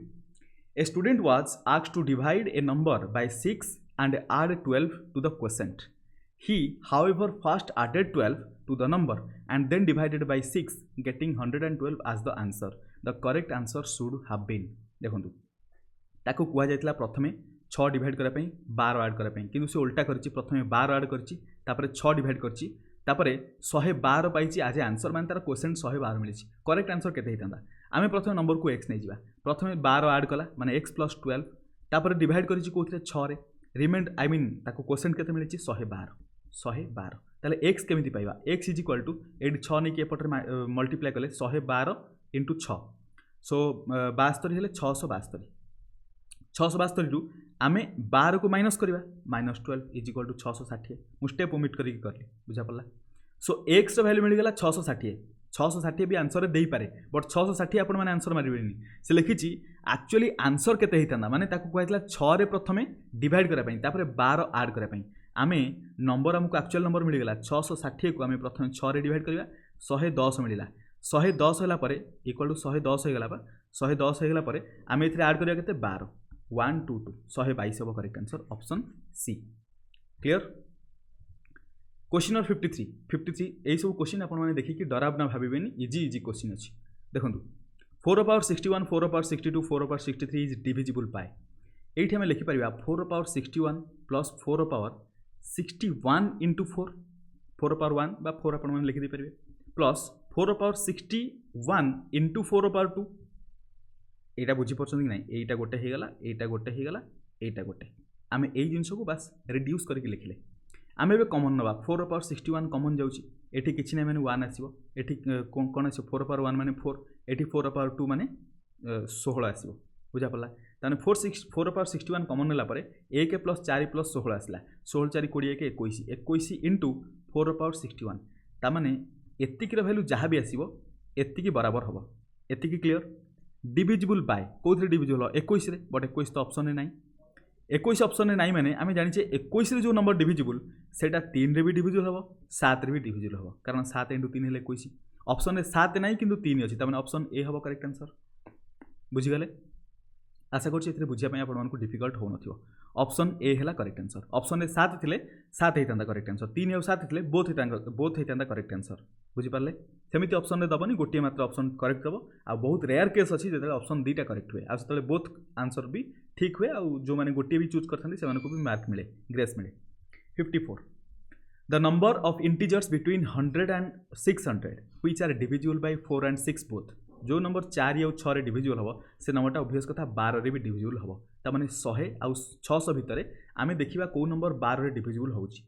a student was asked to divide a number by 6 and add 12 to the quotient he however first added 12 to the number and then divided by 6 getting 112 as the answer the correct answer should have been देखंतु ताको कुआ जायतला प्रथमे 6 divide करा पई 12 add करा पई किंतु से उल्टा करछि प्रथमे 12 ऐड करछि तापरे 6 डिवाइड करछि तापरे 112 पाइछि आज आंसर मान तार क्वेश्चन 112 मिलिछि करेक्ट आंसर केते हितंदा आमे प्रथमे नंबर को x नै जिबा प्रथमे 12 ऐड कला माने x + 12 तापरे डिवाइड करछि कोथिरे 6 रे रिमाइंड आई मीन ताको क्वेश्चन केते मिलिछि 112 ताले x केमिति पाइबा x = एडी 6 नै के पटरे मल्टीप्लाई कले 112 * 6 सो 72 हेले 672 672 रु आमे 12 को माइनस करवा -12 = 660 मु स्टेप ओमिट करी करली बुझा पड़ला सो x रो वैल्यू मिल गेला 660 भी आंसर दे पारे बट 660 आपण माने आंसर मारिबेनी से लिखिची एक्चुअली आंसर केते हितंदा माने ताको कहैतला 6 रे प्रथमे डिवाइड करा पई तापर 12 ऐड करा पई आमे नंबर हमको एक्चुअल नंबर मिल गेला 660 को आमे प्रथमे 6 रे डिवाइड करबा 110 मिलिला 110 होला परे इक्वल टू 110 हो गेला बा 110 हो गेला परे आमे इथरे ऐड करबा केते 12 122 122 होबो correct answer option C clear question number 53 एई सब क्वेश्चन आपण माने देखि कि डरावना भाबिबेनी इजी क्वेश्चन अछि देखंतु 4 power 61 4 power 62 4 power 63 is divisible bye एठी हम लिखि परिबा 4 power 61 plus 4 power 61 into 4 4 power 1 बा 4 आपण माने लिखि दे परिबे प्लस 4 पावर 61 into 4 पावर 2 एटा बुझी परछन कि नाही एटा गोटे हे गला एटा गोटे हे गला एटा गोटे आमे एई जिंस को बस रिड्यूस करके लिखले आमे बे कॉमन नबा 4 पावर 61 कॉमन जाउची एठी किछि नै माने 1 आसीबो एठी कोन आसीबो 4 पावर 1 माने 4 एठी 4 पावर 2 माने 16 आसीबो बुझा पड़ला ताने 4 पावर 61 कॉमन नेला परे 1 + 4 + 16 आसला 16 4 20 के 21 into 4 पावर 61 ता माने एतिकी रो वैल्यू जहां भी आसीबो एतिकी बराबर होबो एतिकी क्लियर डिविजिबल बाय कोथरे डिविजिबल 21 रे बट 21 तो ऑप्शन नै 21 ऑप्शन नहीं माने आम जानी 21 रे जो नंबर डिविजिबल सेटा 3 रे भी डिविजिबल हम 7 रे भी डिविजिबल हम कारण 7 × 3 हेले 21 ऑप्शन में 7 नहीं किंतु 3 अच्छी तमें ऑप्शन ए हम करेक्ट आंसर बुझीगले आशा कर बुझापी आपको डिफिकल्ट हो न ऑप्शन ए है करेक्ट आंसर ऑप्शन 7 थे 7 होता करेक्ट आंसर 3 और 7 थे बोथ होता करेक्ट आंसर बुझीपारे सेमती ऑप्शन में दबनी गोटे मात्र ऑप्शन करेक्ट दब आ बहुत रेयर केस अच्छी जो ऑप्शन 2टा करेक्ट हुए आते बोथ आंसर भी ठीक हुए आ जो मैंने गोटे भी चूज करते भी मार्क मिले ग्रेस मिले 54 the number of integers between 100 and 600 which are divisible by 4 and 6 both जो नंबर 4 और 6 डिविजिबल हम से नंबरटा ऑब्वियस कथा 12 रे भी डिविजिबल हम ता माने 100 आउ 600 भितर आमे देखिबा को नंबर 12 रे डिविजिबल होउची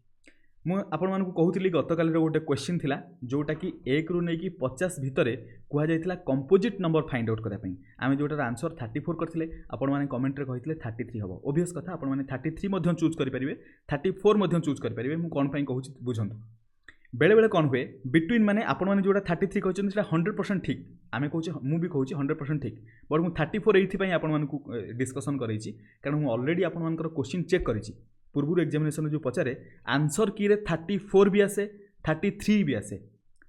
मु आपण मानकु कहूतिली गतकाल रे गोटे क्वेश्चन थिला जोटा कि 1 रु नै कि 50 भितर कुहा जायतिला कंपोजिट नंबर फाइंड आउट करा पई आमे जोटार आंसर 34 करथिले आपण माने कमेंट रे कहितले 33 हबो ऑब्वियस कथा आपण माने 33 मध्ये चूज करि परिबे 34 मध्ये चूज करि परिबे मु कोन पई कहूची बुझंतु बेले बेले कौन हुए बिटवीन माने आपण माने जोटा 33 कहछन सेटा 100% ठीक आमे कहूची मु भी कहूची 100% ठीक बट मु 34 एथि पई आपण मानकु डिस्कशन करैची कारण मु ऑलरेडी आपण मानकर क्वेश्चन चेक करैची पूर्व एग्जामिनेशन जो पचारे आंसर की रे 34 भी आसे 33 भी आसे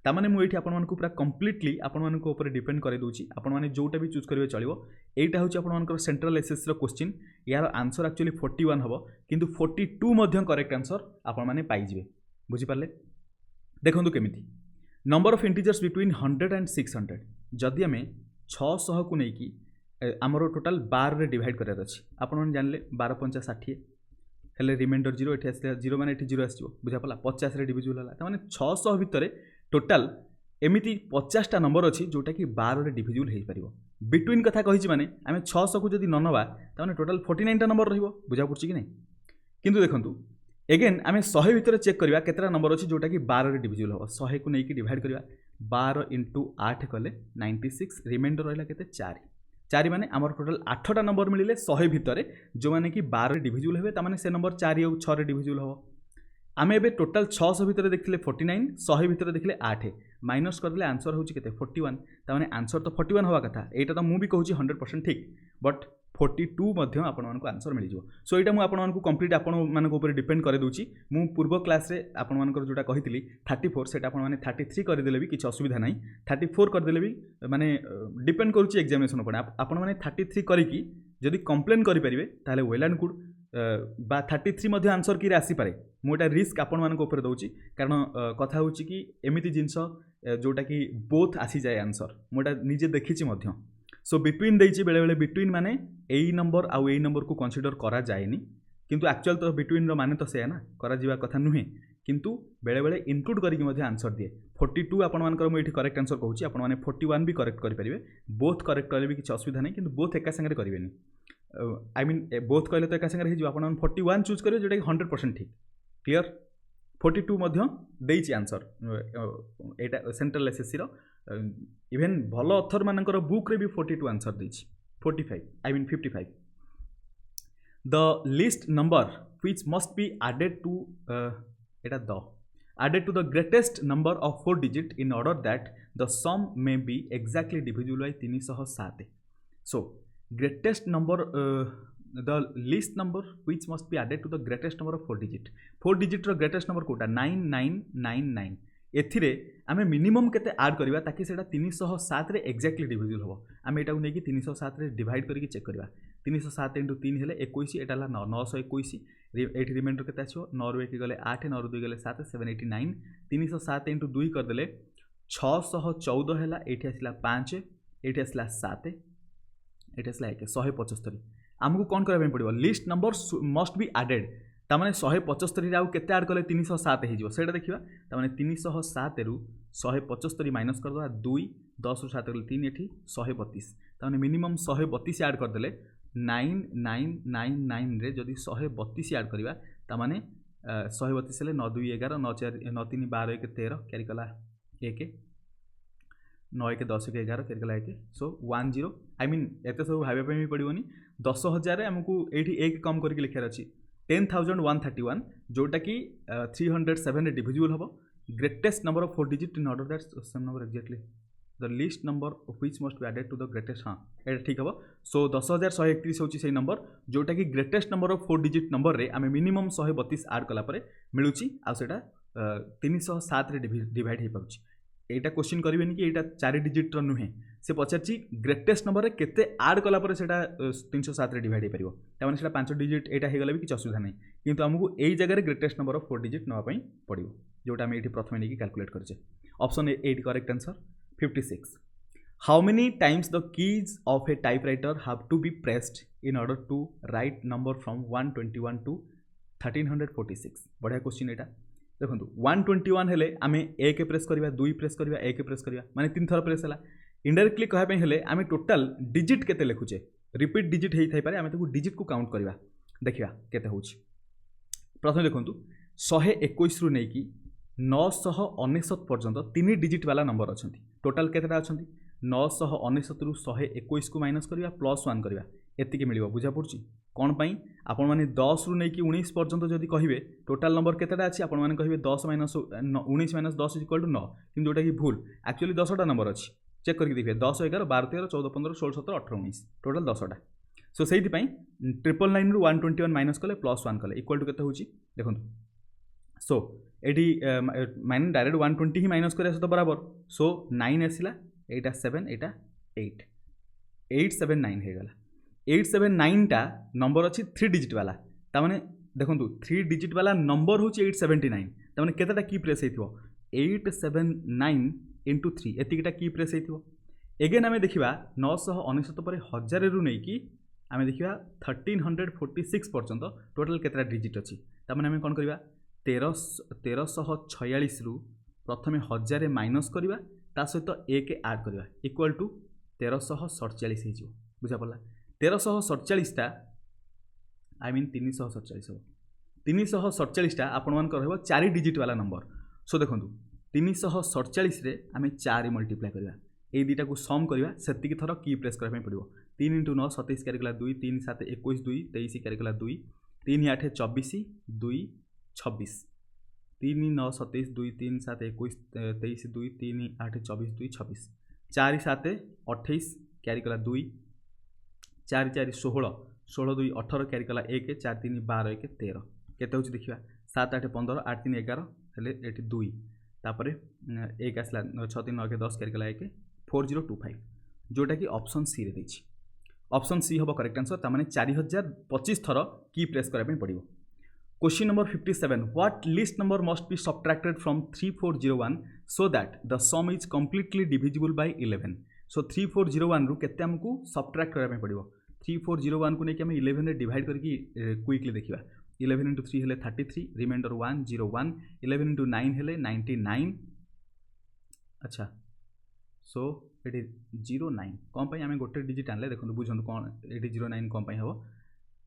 तामाने मु एठी आपण मानकु पूरा कंप्लीटली आपण मानकु ऊपर डिपेंड करे दोची आपण माने जोटा भी चूज करिवे चलिवो एटा होची आपण मानकर सेंट्रल एसएस रो क्वेश्चन यार आंसर एक्चुअली 41 हबो किंतु 42 मध्ये करेक्ट आंसर आपण माने पाई जिवे बुझी पारले देखंतु केमिति number of integers between 100 and 600 जदि आमे 600 को नै कि हमरो टोटल 12 रे डिवाइड करार अछि आपण माने जानले 12 5 60 हेले रिमाइंडर 0 एठी आसले 0 माने एठी 0 आसीबो बुझा पला 50 रे डिविजिबल हला त माने 600 भितरे टोटल एमिति 50 टा नंबर अछि जोटा कि 12 रे डिविजिबल हेई परिबो बिटवीन कथा कही माने आम 600 को जब न नवा तो टोटाल 49टा नंबर रही बुझा पड़ी कि नहीं किंतु देखो एगेन आम 100 भितर चेक करवा केतटा नंबर अच्छी जोटा कि 12 डिविजिबल हम 100 को लेकिन डिवाइड करवा 12 × 8 कले 96 रिमाइंडर रहा के 4 माने आमर टोटाल 8टा नंबर मिले 100 भितर जो मैंने कि 12 डिविजिबल हे ताने से नंबर 4 और 6 डिविजिबल हम आम ए टोटाल 600 भितर देखते 49 100 भितर देखले 8 माइनस करदे आंसर हूँ 41 ताने आंसर तो 41 हवा कथा यहाँ तो मुझे कहूँ 100% ठीक बट 42 आपको आंसर मिल जाए सो यहाँ मुझे आपको कंप्लीट आपपर डिपेंड कर दूची मु पूर्व क्लास रे आपंकर जोटा कही 34 से 33 करदे भी किसी असुविधा ना 34 करदे भी माने डिपेंड करुच्ची एग्जामिनेशन उपर आपण मैंने 33 करके जदि कंप्लेन करेंगे ताहले वेल एंड गुड बा 33 आंसर कि आसीपे मुझे रिस्क आपण दूची कारण कथा हूँ कि एमती जिनस जोटा कि बोथ आसी जाए आंसर मुझे निजे देखी सो बिटवीन देइछि बेले बेले बिटवीन माने एई नंबर आउ एई नंबर को कंसीडर करा जाएनी किंतु एक्चुअल तो बिटवीन रो माने तो से ना करा जीवा कथा नुहे किंतु बेले बेले इंक्लूड करके मध्य आंसर दिए 42 आपण मानकर मु एठी करेक्ट आंसर कहूछि आपण माने 41 भी करेक्ट करि परिबे बोथ करेक्ट कले भी किछ असुविधा नै किंतु बोथ एका संगे करिवेनी आई मीन बोथ कहले तो एका संगे हिजो आपण 41 चूज करिवे जेटा 100% ठीक क्लियर 42 मध्य देइछि आंसर एटा सेंट्रल एसएससी रो इवेन भल अथर मानकर बुक रे भी 42 आंसर देइछि 45 I mean 55 the least number which must be added to एटा the added to the greatest number of 4 digit in order that the sum may be exactly divisible by 307 so greatest number the least number which must be added to the greatest number of 4 digit रो greatest number कोटा 9999 एथिरे आमे minimum केते add करबा ताकि सेटा 307 रे exactly divisible हो आमे एटा को नेकी 307 रे डिवाइड करके चेक करबा 307 * 3 हेले 21 एटा ला 921 एठी रिमाइंडर केते आछो 9 रो 1 गले 8 9 रो 2 गले 7 789 307 * 2 कर देले 614 हैला एठी आसला 5 एठी आसला 7 एठी आसला 1 175 हमकु कोन करबा पड़िबो least number must be added तामाने 175 आउ केते ऐड कले 307 हे जिवो सेटा देखिबा तामाने 307 रु 175 माइनस कर दवा 2 10 रु 7 गले 3 एठी 132 तामाने मिनिमम 132 ऐड कर देले 9999 रे जदी 132 ऐड करबा तामाने 132 ले 9 2 11 9 4 9 3 12 1 13 कैरी कला 1 9 1 10 1 11 कैरी कला 1 सो 10 आई मीन एते सब भाबे पे भी पड़िबोनी 10000 रे हमकु एठी 1 कम करके लिखार अछि 10,131 जोटा कि 307 डिविजिबल हम greatest number of 4 digit in order that same number exactly the least number which must be added to the greatest हाँ ये ठीक हम सो 10,131 होची से नंबर जोटा कि greatest number of 4 digit number रे आमे मिनिमम 132 ऐड कला परे मिलुची आ सेटा 307 रे डिवाइड हो पाउची एटा क्वेश्चन करिवेनी कि एटा 4 डिजिट रो नुहे से पचारची ग्रेटेस्ट नंबर रे केते ऐड कला परे सेटा 307 रे डिवाइड हो परिबो तामाने सेटा 5 डिजिट एटा हे गला भी किछ असुविधा नै किंतु हमकु एई जगह रे ग्रेटेस्ट नंबर ऑफ 4 डिजिट नवा पई पड़िबो जोटा हम एठी प्रथमे नेकी कैलकुलेट करछे option A 8 correct answer 56 how many times the keys of a typewriter have to be pressed in order to write number from 121 to 1346 बढ़िया क्वेश्चन एटा देखो 121 हेले आमे 1 प्रेस करबा 2 प्रेस करबा 1 प्रेस करबा माने 3 थर प्रेस हला इनडायरेक्टली कहबा पे हेले आमे टोटल डिजिट केते लिखुचे रिपीट डिजिट हेई थाई पारे आमे ताकू डिजिट को काउंट करबा देखिबा केते होउची प्रथम देखंतु 121 रु नै कि 999 पर्यंत 3 डिजिट वाला नंबर अछंती टोटल केतेटा अछंती 999 रु 121 को माइनस करबा प्लस 1 करबा एतिके मिलिबो बुझा पड़ची कौन पाई आपण माने 10 रु नै कि 19 पर्यंत जदि कहिबे टोटल नंबर केतेटा अछि आपण माने कहिबे 10 माइनस 19 माइनस 10 इक्वल टू 9 किंतु जोटा कि भूल एक्चुअली 10टा नंबर अछि चेक करके देखिए 10 11 12 13 14 15 16 17 18 19 टोटल 10टा सो सेहि पई 999 रु 121 माइनस कले प्लस 1 कले इक्वल टू केते होची देखंतु सो एडी माइनस डायरेक्ट 120 ही माइनस करे तो बराबर सो 9 आसिला एटा 7 एटा 8 879 हे गला 879 टा नंबर अच्छी 3 डिजिट वाला तामाने देखंतु 3 डिजिट वाला नंबर होची 879 तामाने केतेटा की प्रेस हेथिवो 879 into 3 एतिकिटा की प्रेस हेथिवो एगेन आमे देखिबा 999 पर 1000 रु नै कि आमे देखिबा 1346 पर्यंत टोटल केतेटा डिजिट अछि तामाने आमे कोन करबा 1346 रु प्रथमे 1000 माइनस करबा ता सहित 1 ऐड करबा इक्वल टू 1347 हो बुझा पड़ा 1347टा आई मीन 347 हो 347टा आपण मान रहबो 4 डिजिट वाला नंबर सो देखो 347 रे आमे 4 मल्टीप्लाई करबा ए दुटा को सम करबा सेतिक थर की प्रेस करबा पड़िबो 3 × 9 27 क्यारी कला 2 3 7 21 2 23 क्यारी कला 2 3 8 24 2 26 3 9 27 2 3 7 21 23 2 3 8 24 2 26 4 7 28 क्यारी कला 2 4 4 16 16 2 18 क्यारी कला 1 4 3 12 1 13 केते होची देखिबा 7 8 15 8 3 11 हेले एठी 2 तापरे 1 आसला 6 3 9 10 क्यारी कला 1 4025 जोटा कि ऑप्शन सी रे देछि ऑप्शन सी हबो करेक्ट आंसर ता माने 4025 थर की प्रेस करा पे पड़िबो question number 57 what least number must be subtracted from 3401 so that the sum is completely divisible by 11 so 3401 रु केते हमकु सबट्रैक्ट करा पे पड़िबो 3401 को नै कि हम 11 रे डिवाइड करके क्विकली देखिबा 11 × 3 हेले 33 रिमाइंडर 101 11 × 9 हेले 99 अच्छा सो ये 09 कौन पाई आम गोटे डिजिट आने देखो बुझे कौन ये 09 कौन पाई हम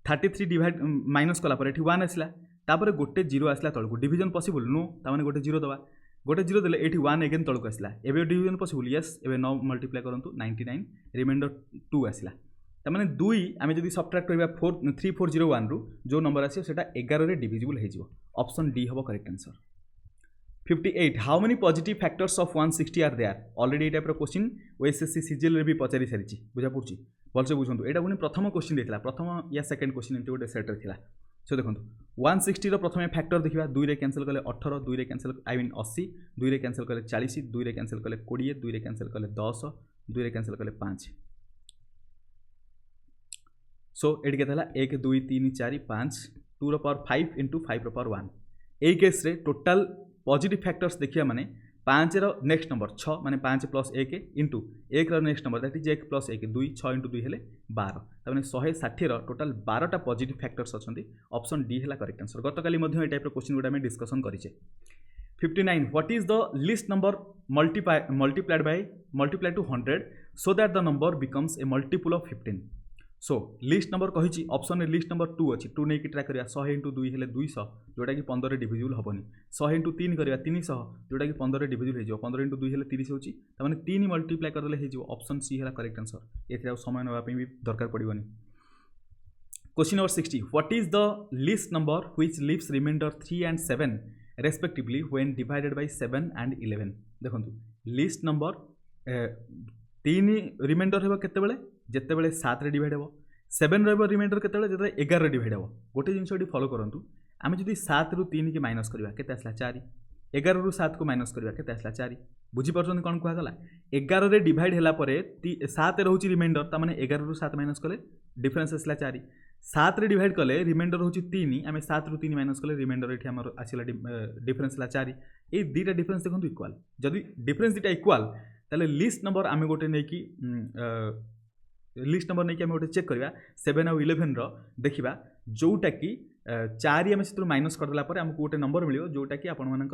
33 डिवाइड माइनस कलापर ये 1 आसला तापर गोटे 0 आसला तलू डिविजन पॉसिबल नो ताने गोटे 0 दवा गोटे 0 देले ये 1 एगेन तलू आसला एवं डिविजन पॉसिबल यस एवं 9 मल्टीप्लाई करूँ 99 रिमाइंडर 2 आसला ताने 2 आम जब सबट्रैक्ट करवा 3401 रु जो नंबर आसो सेटा 11 रे डिविजिबल हो ऑप्शन डी हम correct answer 58 how many positive factors of 160 are there already type question OSSC CGL रे भी पचारि सारी बुझा पड़ी भलसे बुझंतु एटा पुनी प्रथम क्वेश्चन देथिला प्रथम या सेकंड क्वेश्चन एंटी गोटे सेट रे थिला सो देखंतु 160 रो प्रथम फैक्टर देखिबा 2 रे कैंसिल कले 18 2 रे कैंसिल आई मीन 80 2 रे कैंसिल कले 40 2 रे कैंसिल कले 20 2 रे कैंसिल कले 10 2 रे कैंसिल कले 5 सो एटी केतला 1 2 3 4 5 2 रो पावर 5 * 5 रो पावर 1 ए केस रे टोटल पॉजिटिव फैक्टर्स देखिए माने 5 रो नेक्स्ट नंबर 6 माने 5 + 1 इंटू 1 रो नेक्स्ट नंबर दैट इज 1 + 1 2 6 * 2 हेले 12 ताने 160 रो टोटल 12 टा पॉजिटिव फैक्टर्स अछंती ऑप्शन डी हेला करेक्ट आंसर गतकाली मध्ये ए टाइप रो क्वेश्चन गुडा में डिस्कशन करिचे 59 what is the least number multiplied to 100 so that the number becomes a multiple of 15 so least number कही ऑप्शन में लिस्ट नंबर 2 अच्छी 2 नहीं ट्राए करा 100 × 2 हेले 200 जोटा कि 15 डिविजिबल हेनी 100 × 3 करा 300 जोटा कि 15 डिविजिबल हो 15 × 2 हेले 30 होची तामाने 3 मल्टीप्लाई करदेले हो ऑप्शन सी है करेक्ट आंसर ये समय नापी भी दरकार पड़ोनी question number 60 what is the least number which leaves remainder 3 and 7 respectively when divided by 7 and 11 देखंतु लिस्ट नंबर 3 रिमाइंडर हेबा केते बेले जिते बड़े 7 रे डिवाइड हो 7 रहा रिमाइंडर के 11 रे डिवाइड हो गोटे जिन फॉलो करूँ आम जब 7 ରୁ 3 की माइनस करवा के आसला 4 11 ରୁ 7 को माइनस करवा के आसला 4 बुझीपार कौन कहला 11 रे डिवाइड है 7 रोचे रिमाइंडर ताने 11 ରୁ 7 माइनस कले डिफरेन्स आसला 4 7 रे डिवाइड कले रिमाइंडर हूँ 3 आम 7 ରୁ 3 माइनस कले रिमाइंडर ये आम आसला डिफरेन्स है 4 ये दुईटा डिफरेन्स देखो इक्वाल जदि डिफरेन्स दुईटा इक्वाल ताले लिस्ट नंबर आम गोटे नहीं कि लिस्ट नंबर नहीं कि गोटे चेक करवा 7 और 11 देखा जोटा कि 4 आम से माइनस करदेला आमको गोटे नंबर मिले जोटा कि आपर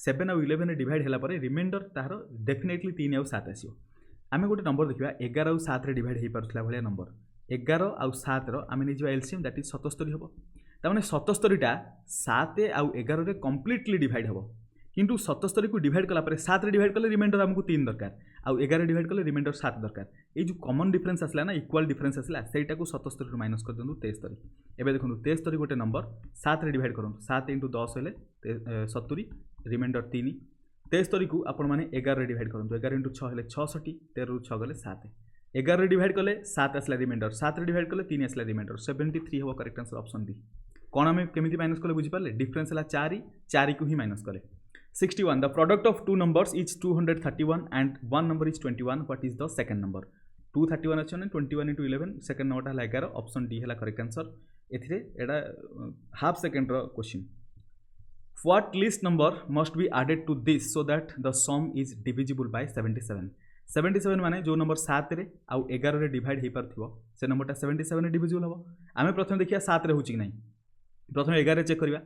7 और 11 डिवाइड है रिमाइंडर तार डेफिनेटली 3 और 7 आसो आम गोटे नंबर देखा 11 और 7 रे डिवाइड हो पार्ला भाया नंबर 11 और 7 आम नहीं एलसीएम दैट इज 77 हम तमें 77टा 7 आउ 11 रे कंप्लीटली डिवाइड हम किंतु 77 को डिवाइड कला 7 रे डिवाइड कले रिमाइंडर आमको 3 दरकार आउ 11 डिवाइड कले रिमाइंडर 7 दरकार ये जो कॉमन डिफरेंस आसला ना इक्वल डिफरेंस आसला सेटा को 77 ରୁ माइनस कर दिंतु 73 एबे देखो 73 गोटे नंबर 7 रे डिवाइड करंतु 7 × 10 हेले 70 रिमाइंडर 3 73 को आपण माने 11 रे डिवाइड करंतु 11 × 6 हेले 66 13 ରୁ 6 गले 7 11 रे डिवाइड कले 7 आसला रिमाइंडर 7 रे डिवाइड कले 3 आसला रिमाइंडर 73 हो करेक्ट आंसर ऑप्शन बी कोन हमें केमिति माइनस कले बुझी पारले डिफरेंस हला 4 को ही माइनस कले 61 the product of two numbers is 231 and one number is 21 what is the second number 231 अच्छे 21 × 11 सेकेंड नंबर है 11 ऑप्शन डी है करेक्ट आंसर एथिरे एटा हाफ सेकेंड रो question what least number must be added to this so that the sum is divisible by 77 माने जो number 7 रे आउ 11 रे डिवाइड हो पारथिबो से नंबरटा 77 रे डिविजिबल हबो आमे प्रथम देखिया 7 रे होची कि नहीं प्रथम 11 रे चेक करिया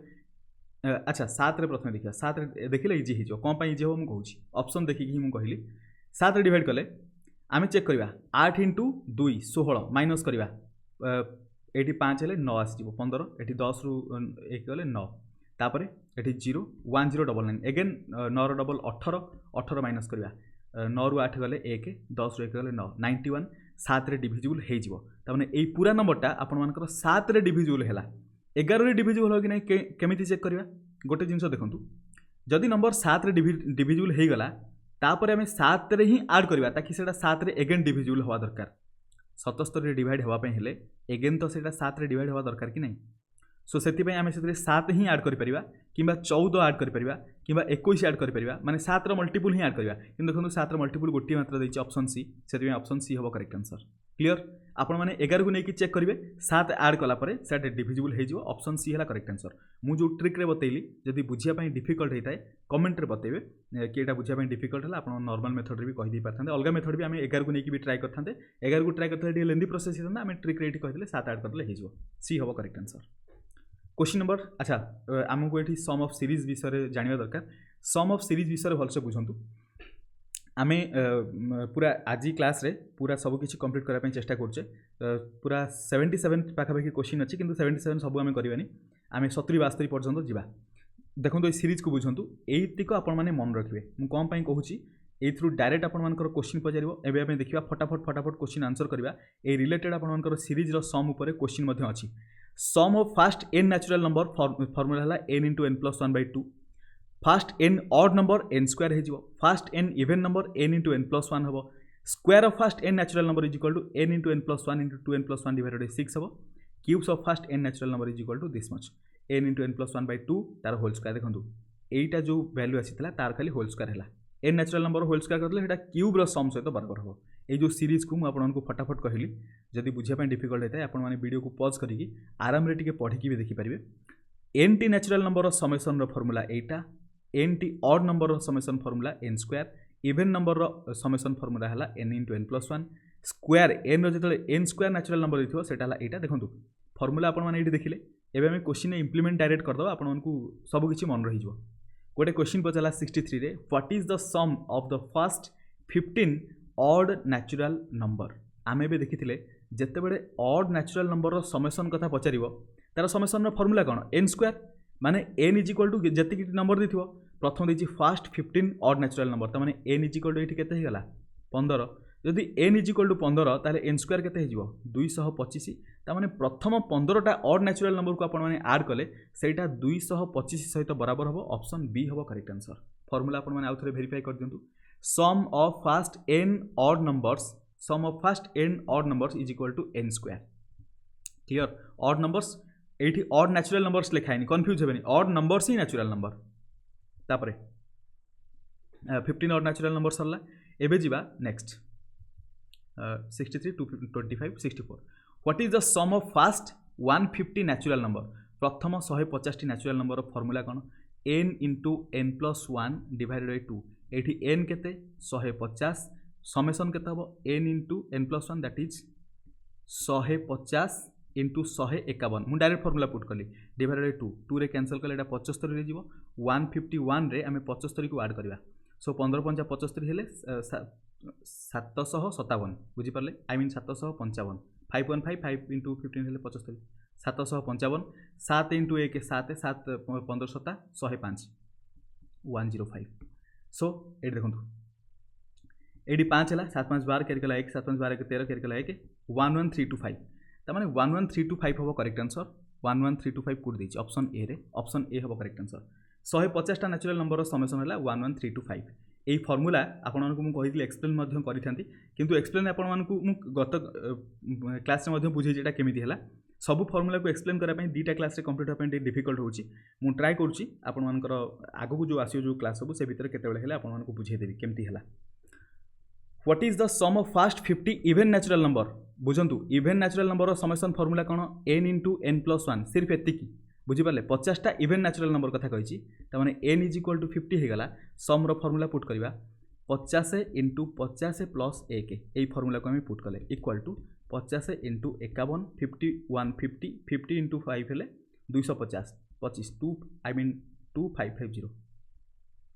अच्छा 7 रे प्रथम देखिए 7 रे देखिले इजी हो कौन इजी हो मुझे कहूँ ऑप्शन देखिए ही मुझे कहली 7 रे डिवाइड कले आम चेक करवा 8 इंटू 2 16 माइनस करवा ये 5 हेल्ले 9 आसो 15 ये 10 रु 1 गले 9 तापर ये 0 1099 एगेन 9 डबल 18 18 माइनस करवा 9 रु 8 गले 1 10 रु 1 गले 9 91 7 रे डिविजिबल हो तमें यही पूरा नंबरटा आपर 7 रे डिविजिबल है 11 रे डिविजिबल हो कि नहीं केमिति चेक करवा गोटे जिनस देखूँ जदि नंबर 7 रे डिविजिबल हो गला तापर आम 7 रे ही आड करवा ताकि सेटा 7 रे एगेन डिविजिबल हवा दरकार 77 रे डिवाइड होगापी हेले एगेन तो सेटा 7 रे डिवाइड हवा दरकार कि नहीं सो से आम से 7 ही आड कर कि 14 आड कर कि 21 आड कर माने 7 रो मल्टीपल ही आड करवा कि देखो 7 रो मल्टीपल गोटे मात्र देती ऑप्शन सी से ऑप्शन सी हम करेक्ट आंसर क्लियर आपण मैंने 11 को लेकिन चेक करेंगे 7 आड कलापर से डिविजिबल हो ऑप्शन सी है करेक्ट आंसर मुझे ट्रिक रे बतैली जदि बुझापी डिफिकल्ट होता है कमेंट रे बतेबे कि यहाँ बुझापी डिफिकल्ट है आप नॉर्मल मेथड रे भी कही पारते अलग मेथड भी आम 11 को लेकिन भी ट्राए करते 11 को ट्राए करते लेंदी प्रोसेस होता आम ट्रिक रे कहते 7 आड करदे हो सी हम करेक्ट आंसर क्वेश्चन नंबर अच्छा आमको ये सम ऑफ सीरीज विषय जानवा दरकार सम ऑफ सीरीज विषय भलसे बुझंतु आम पूरा आज क्लास रे पूरा सब किसी कंप्लीट करने चेष्टा करछे पूरा 77 पाखापाखि क्वेश्चन अच्छी किंतु 77 सब आम करवानी आम 70 72 पर्यंत जावा देखो ये सीरीज को बुझंतु एतिक आपण माने मन रखिए मु कौन पाई कहूची एथ्रु डायरेक्ट आपनकर क्वेश्चन पचारिबो एबे आमे देखिबा फटाफट क्वेश्चन आंसर करबा ए रिलेटेड आपनकर सीरीज रो सम ऊपर क्वेश्चन मध्ये अछि sum of first n natural number formula हला n into n plus 1 by 2 first n odd number n square हो first n even number n into n plus 1 हम square of first n natural number is equal to n into n plus 1 into 2n plus 1 divided by 6 हम cubes of first n natural number is equal to this much n into n plus 1 by 2 तार whole square देखो एटा जो value आसी तार खाली whole square है n natural number whole square करदे cube रो सम सहित बराबर हम ये जो सीरीज को मुझे फटाफट कहली जदि बुझापी डिफिकल्ट होता है आपने वीडियो को पॉज करके आराम रे पढ़ी भी देखिपारे nth natural number summation रो फॉर्मूला एटा एन टी ऑड नंबर रो summation formula n square even number रो समेसन फॉर्मूला है n into n plus 1 square n रो एन स्क्वायर नेचुरल नंबर देखो सेटा है एटा देखो फॉर्मूला आपने देखिले एबे हमें क्वेश्चन इम्प्लीमेंट डायरेक्ट करदे आपको सब किसी मन रही गोटे क्वेश्चन पचारा 63 रे what is the sum of the first 15 odd natural number आमे भी देखी जिते बड़े ऑड नेचुरल नंबर समेसन कथा पचार तार समेसन फॉर्मूला कौन एन स्क्वायर माने एन इज इक्वल टू जी नंबर दी प्रथम देखिए फास्ट 15 ऑड नेचुरल नंबर तो मैंने एन इज इक्वल टू ये के 15 जदि एन इज इक्वल टू 15 ताले एन स्क्वायर के 225 ताने प्रथम 15टा ऑड नेचुरल नंबर को आपने आड कले सेटा 225 सहित बराबर हम ऑप्शन बी हम करेक्ट आंसर फॉर्मूला आपने आउ थे वेरीफाई कर दिंतु sum of first n odd numbers is equal to n square clear odd numbers ये ऑड नेचुरल नंबर्स लिखाएनि कन्फ्यूज हेनी ऑड नंबर्स ही नेचुरल नंबर तापरे 15 ऑड नेचुरल नंबर सरला एबे जीवा next 63 to 25 64 what is the sum of first 150 natural number प्रथम 150 natural number formula कौन n into n plus 1 divided by 2 एठी n केते 150 समेसन केते हबो n into n plus 1 that is 150 into 151 मु डायरेक्ट फॉर्मूला पुट कली divided by 2 2 रे cancel कले एटा 75 रे जीवो 151 रे आमे 75 को ऐड करबा सो 15 5 75 हेले 757 बुझी पारले आई मीन 755 515 5 इंटू 15 हेले 75 755 7 इंटू 1 7 7 15 7 105 105 सो ये देखो ये 5 है 7 5 12 कैरी कला 1 7 5 12 13 कैरी कला 1 11325 तमाने 11325 हम करेक्ट आंसर 11325 कोड देछि ऑप्शन ए रे ऑप्शन ए हम करेक्ट आंसर 150टा नेचुरल नंबर समेसन है 11325 यही फॉर्मूला आपको मुझे एक्सप्लेन करी किंतु एक्सप्लेन आपको गत क्लास में बुझे जेटा केमिति है सब फॉर्मूला को एक्सप्लेन करने दीटा क्लास कंप्लीट होगा डिफिकल्ट होची मु ट्राए करुँची आपर आगू जो आसो जो क्लास सब से भितर केतबेले आपको बुझेदेवी केमती है what is the sum of first 50 even natural number बुझंतु even natural number summation formula कौन n इंटू n प्लस 1 सिर्फ एतिकी बुझीपारे 50टा इवन नेचुरल नंबर कथा कही तमाने n इज इक्वल टू 50 होगा सम रो फॉर्मूला पुट करवा 50 इंटू 50 प्लस 1 यही फॉर्मूला को आम पुट कले इक्वल टू 50 इंटू 51 50 150 50 इंटू 5 हेले 250 25 2 आई मीन 2550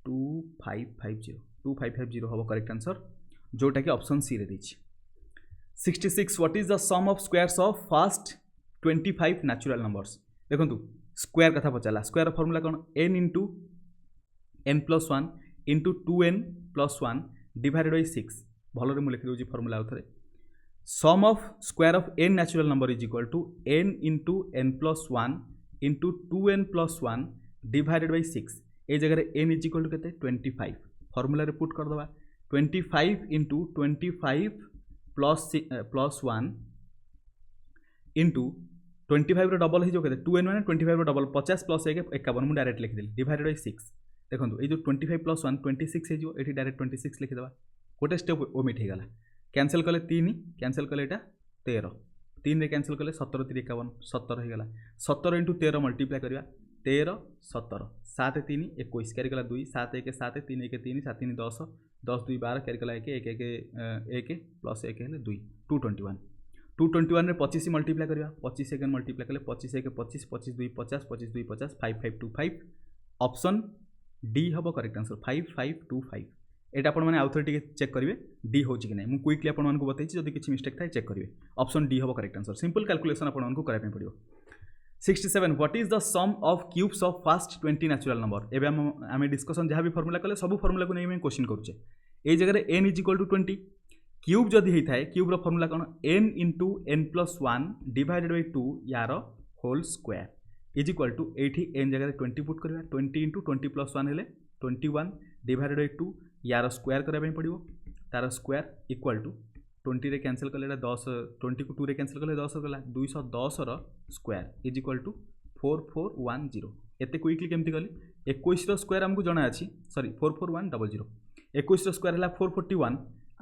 2550 2550 हम करेक्ट आंसर जोटा कि ऑप्शन सी रे देछि 66 what is the sum of squares of first 25 natural numbers देखंतु स्क्वायर कथा पचाला स्क्वायर फॉर्मूला कोन n into n plus 1 into 2n plus 1 divided by 6 भलो रे मु लिखि दोछि फॉर्मूला आउथरे sum of square of n natural number is equal to n into n plus 1 into 2n plus 1 divided by 6 ए जगह n is equal to केते 25 formula रे पुट कर दबा 25 इंटू 25 प्लस 1 इंटू 25 डबल हो जो 2n मैंने 25 डबल 50 प्लस 1 51 मुझे डायरेक्ट लिखिदेली डिवाइडेड बाय 6 देखो ये जो 25 प्लस 1 26 हो ये डायरेक्ट 26 लिखिदेवा गोटे स्टेप ओमिट होगा कैंसल कले 3 कैंसल कले 13 3 रे कैंसल कले 17 3 51 17 होगा 17 इंटू 13 मल्टीप्लाई करवा 13 17 7 3 21 कैरी गला 2 7 1 7 3 1 3 7 3 10 10 2 12 कैरी गला 1 1 1 प्लस 1 है 2 221 221 रे 25 मल्टीप्लाई करवा 25 सेकेंड मल्टीप्लाई कले 25 1 25 25 2 50 25 2 50 5525 ऑप्शन डी हम करेक्ट आंसर 5525 एटा आपण माने आउथर टिके चेक करिवे डी होची कि नै मु क्विकली आपण मानकु बतैछि जदि किछि मिस्टेक थाय चेक करिवे ऑप्शन डी हम करेक्ट आंसर सिंपल कैलकुलेशन आपण मानकु करै पे पड़ियो 67 what is the sum of cubes of first 20 natural number एबे हम डिस्कशन जहाँ भी फॉर्मूला कले सब फॉर्मूला को नै मैं क्वेश्चन करूचे ए जगह n is equal to 20 cube जदि होता है क्यूब्र फॉर्मूला कौन n into n plus 1 divided by 2 यार whole square is equal to एटी n जगह 20 पुट करवा 20 इंटू 20 प्लस 1 हेले 21 डिवाइडेड बाय 2 यार स्क्वायर करबा पड़ो तार स्क्वायर इक्वल टू 20 रे कैंसिल कले 10 20 को 2 रे कैंसिल कले 10 गला 210 रो स्क्वायर इज इक्वल टू 4410 एते क्विकली केमती गली 21 रो स्क्वायर हमको जणा अछि सॉरी 44100 21 रो स्क्वायर हला 441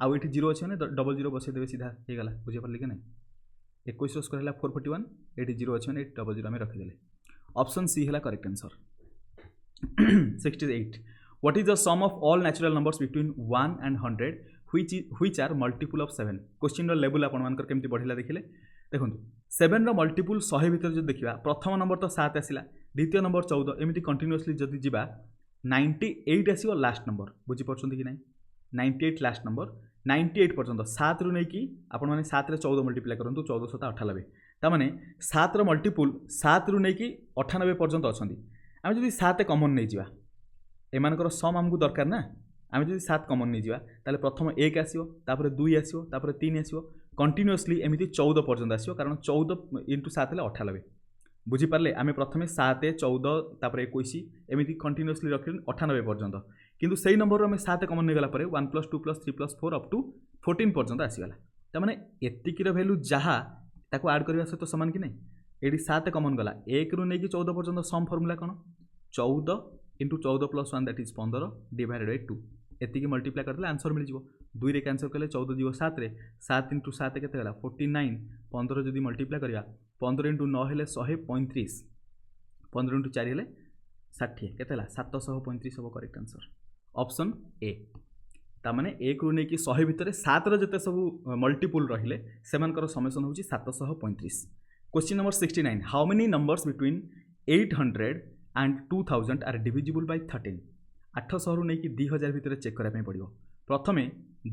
आउ ये 0 अच्छे डबल 0 बसई देवे सीधा हो गला बुझे पारे कि ना 21 स्क्वायर है 441 ये 0 अच्छे मैंने डबल 0 आम रखीदे ऑप्शन सी है correct answer 68 what is the sum of all natural numbers between 1 and 100 which are multiple of 7 question level आपंकर केमती बढ़ला देखिले देखो 7 रो मल्टीपल 100 भितर जो देखा प्रथम नंबर तो 7 आसला द्वितीय नंबर 14 एमती कंटिन्यूअसली जदि जीवा 98 आसो लास्ट नंबर बुझीपार कि ना 98 लास्ट नंबर 98 पर्यंत 7 रु नहीं आपण मैंने 7 रे 14 मल्टीप्लाई करूँ 14 7 98 ताने 7 रो मल्टीपुल 7 रु नहीं 98 पर्यंत अच्छा आम जब 7 कमन नहीं जावा एमानकर सम आमको दरकार ना आम जब 7 कमन नहीं जावा ताले प्रथम 1 आसो 2 आसो 3 आसो कंटिन्यूअसली एमती 14 पर्यंत आसो कारण 14 इंटू 7 है 98 बुझीपारे आम प्रथम 7 14 तापर 21 एमती कंटिन्यूअसली रख 98 पर्यंत किंतु सही नंबर आम 7 कमन नहीं गला 1 + 2 + 3 + 4 अप टू 14 पर्यंत आसीगला ताने एतिकीर भैल्यू जहाँ ताको आड करने सहित सामान कि नहीं ये 7 कमन गला 1 रु नहीं 14 पर्यंत सम फर्मूला कौन 14 into 14 + 1 that is 15 divided by 2 एतिकी मल्टीप्लाई करदे आंसर मिल जिवो 2 रे कैंसिल कले 14 जीवो 7 रे 7 इंटू 7 केते गला 49 15 जदि मल्टीप्लाई करिया 15 इंटू 9 हेले 135 15 इंटू 4 हेले 60 केते हला 735 हम करेक्ट आंसर ऑप्शन ए तामाने 1 रु नहीं 100 भितर 7 रो जते सब मल्टीपुल रहिले सेमानकर समेसन होची 735 question number 69 how many numbers between 800 and 2000 are divisible by 13 800 रु नहीं 2000 भितर चेक करा पड़ो प्रथमे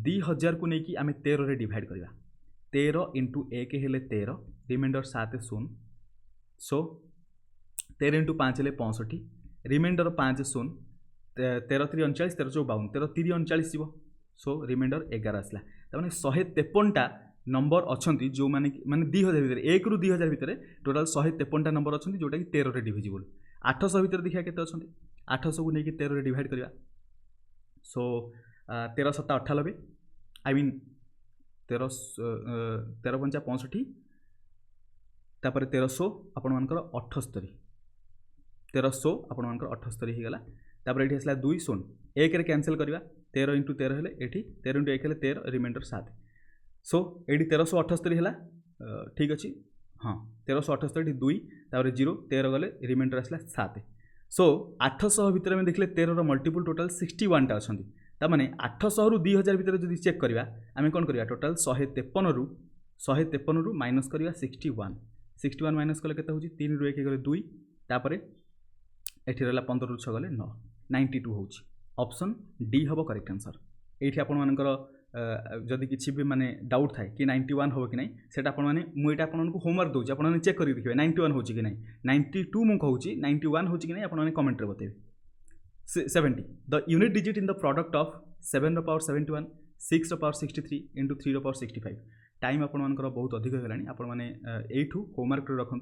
2000 को नहीं आम 13 रे डिवाइड करवा 13 इंटू 1 हेले 13 रिमाइंडर 7 शून्य सो 13 इंटू 5 हेले 65 रिमाइंडर 5 शून्य 13 3 39 13 4 52 13 3 39 जीव सो रिमाइंडर 11 आसला ताने 153टा नंबर अच्छी जो माने 2000 भितर 1 रु 2000 भितर टोटाल 153टा नंबर अच्छी जोटा कि 13 रे डिविजिबल 800 भितर देखिए केते अच्छी 800 को लेकिन 13 रे डिवाइड करवा सो 13 7 98 आई मीन 13 13 5 65 तापर 1300 आपण मानकर 78 1300 आपण मानकर 78 हो गला तापर ये आसला 2 शून्य 1 रे कैंसिल करवा 13 इंटू 13 हेले एठी 13 इंटू 1 हेले 13 रिमाइंडर 7 सो ये 1378 है ठीक अच्छे हाँ 1378 2 तापर 0 13 गले रिमाइंडर आसला 7 सो 800 भितर में देखले 13 मल्टीपुल टोटाल 61 टा अच्छी ताने 800 रु 2000 भितर जब चेक करवा आम कौन करवा टोटाल 153 रु माइनस करवा 61 माइनस कले केते होची 3 रु 1 गले 2 तापर एठी रहला 15 रु 6 गले 9 92 होची ऑप्शन डी हम करेक्ट आंसर एठी आपण मानकर जदि किसी भी माने डाउट थाए कि 91 हो कि नहीं सेटा आपण माने मुझे आपको होमवर्क दूसरी आपने चेक करके देखिए 91 हो कि नहीं 92 मुझे कहूँ 91 हो कि नहीं आपने कमेंट बतेबे 70 the unit digit in the product of 7 ର ପାୱାର 71 6 ର ପାୱାର 63 इंटू 3 ର ପାୱାର 65 टाइम आपर बहुत अधिक होगा आपण मैंने यू होमवर्क रखु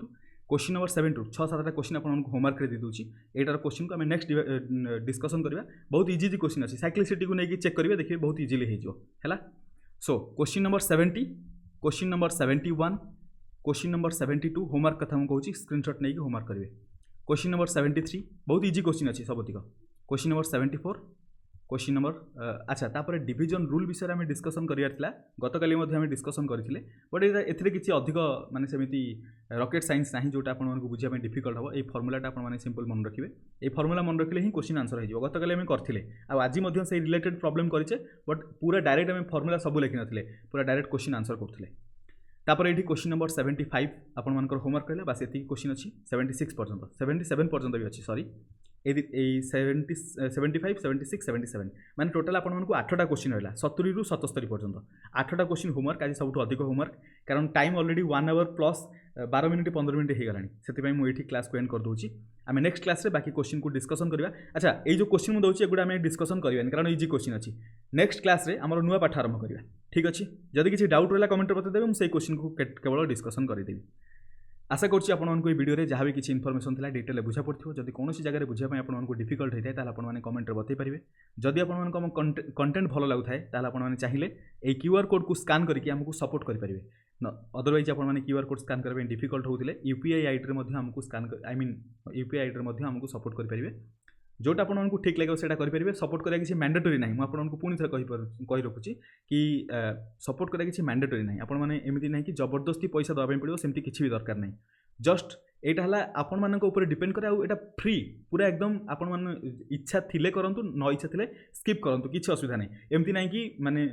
क्वेश्चन नंबर 7 ରୁ 6-7ଟା क्वेश्चन आपको होमवर्क दे दूसरी एटार क्वेश्चन को आम नेक्स्ट डिस्कसन करवा बहुत इजी क्वेश्चन अच्छी साइक्लिसिटी को लेकिन चेक करेंगे देखिए बहुत इजिली है so question number 70 question number 71 question number 72 homework कथा मुझे कहूँ स्क्रीनशॉट नहीं होमवर्क करेंगे क्वेश्चन नंबर 73 बहुत इजी क्वेश्चन अच्छी सबतिक क्वेश्चन नंबर 74 क्वेश्चन नंबर अच्छा तापर डिवीजन रूल विषय में डिस्कसन करियार गत काली आम डिस्कसन करते बट ये किसी अधिक माने सेमिति रॉकेट साइंस ना जोटा आपको बुझाई डिफिकल्ट हम ये फर्मुलाटा आप सिंपल मन रखिए ये फर्मुला मन रखिले ही क्वेश्चन आंसर हो गत काली आम करते आज से रिलेटेड प्रॉब्लम करेचे बट पूरा डायरेक्ट आम फर्मुला सब लिखि नथिले पूरा डायरेक्ट क्वेश्चन आंसर करते तापर ये क्वेश्चन नंबर 75 आपर होमवर्क कहले बास ये क्वेश्चन अच्छी 76 पर्यंत 77 पर्यंत भी अच्छी सॉरी 70 75 76 77 माने टोटाल आपको 8टा क्वेश्चन रहा 70 ରୁ 77 पर्यंत 8टा क्वेश्चन होमवर्क आज सब अधिक होमवर्क कारण time already 1 hour plus 12 minute 15 minute हो गलानी से मुझे क्लास को एंड कर दूसरी आम नेक्स्ट क्लास बाकी क्वेश्चन को डिस्कसन करवा अच्छा ये जो क्वेश्चन मुझे दूसरी एगुड़ा आम डिस्कसन करवानी कारण इजी क्वेश्चन अच्छी नेक्स्ट क्लास रे आम नुआ पाठ आरंभ करवा ठीक अच्छे जदि किसी डाउट रहा कमेंट बतादेवे मुझे क्वेश्चन को केवल डिस्कसन करदेवी आशा करुँच आपको ये वीडियो जहाँ भी किसी इनफर्मेशन था डिटेल बुझा पड़ो जब कौन जगह बुझापी आपको डिफिकल्ट होता है आपने कमेंट बतई पारे जदि आपको कंटेंट भल लगुए आपने चाहिए ये क्यूआर कोड को स्कान करके आमको सपोर्ट करेंगे अदरवाइज आपने क्यूआर कोड स्कान करने डिफिकल्ट होते यूपीआई आईडी में आमको scan I mean UPI ID में आमको सपोर्ट करेंगे जोटा आपको ठीक लगे से करेंगे सपोर्ट करा किसी मैंडेटरी ना मुझे आपको पुणी थे कही रखुच्छी कि सपोर्ट करा किसी मैंडेटरी ना आपने एमती ना कि जबरदस्ती पैसा देवाई पड़ो सेमती किसी भी दरकार नहीं जस्ट यहाँ आपण मान डिपेंड करे आउ फ्री पूरा एकदम आपण इच्छा थिले करंतु न इच्छा थिले स्किप करंतु किसी असुविधा नहीं एमती ना कि माने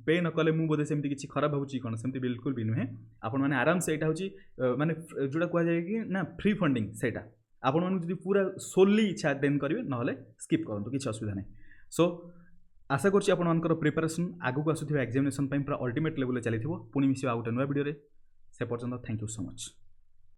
पे न कले मु बोधे सेमती किसी खराब भावुची कौन सेमती बिल्कुल भी नुहे आपण मैंने आराम से यहाँ हूँ माने जोटा कहुए कि ना फ्री फंडिंग सेटा आपण माने पूरा सोली इच्छा देन करेंगे ना स्किप करूँ किसी असुविधा नहीं सो आशा करुँच आपर प्रिपेरेसन आगू आसूଥିବା एग्जामिनेशन पूरा अल्टीमेट लेवल चली पुणी मिस आउ गोटे नुआ वीडियो से पर्यंत थैंक यू सो मच।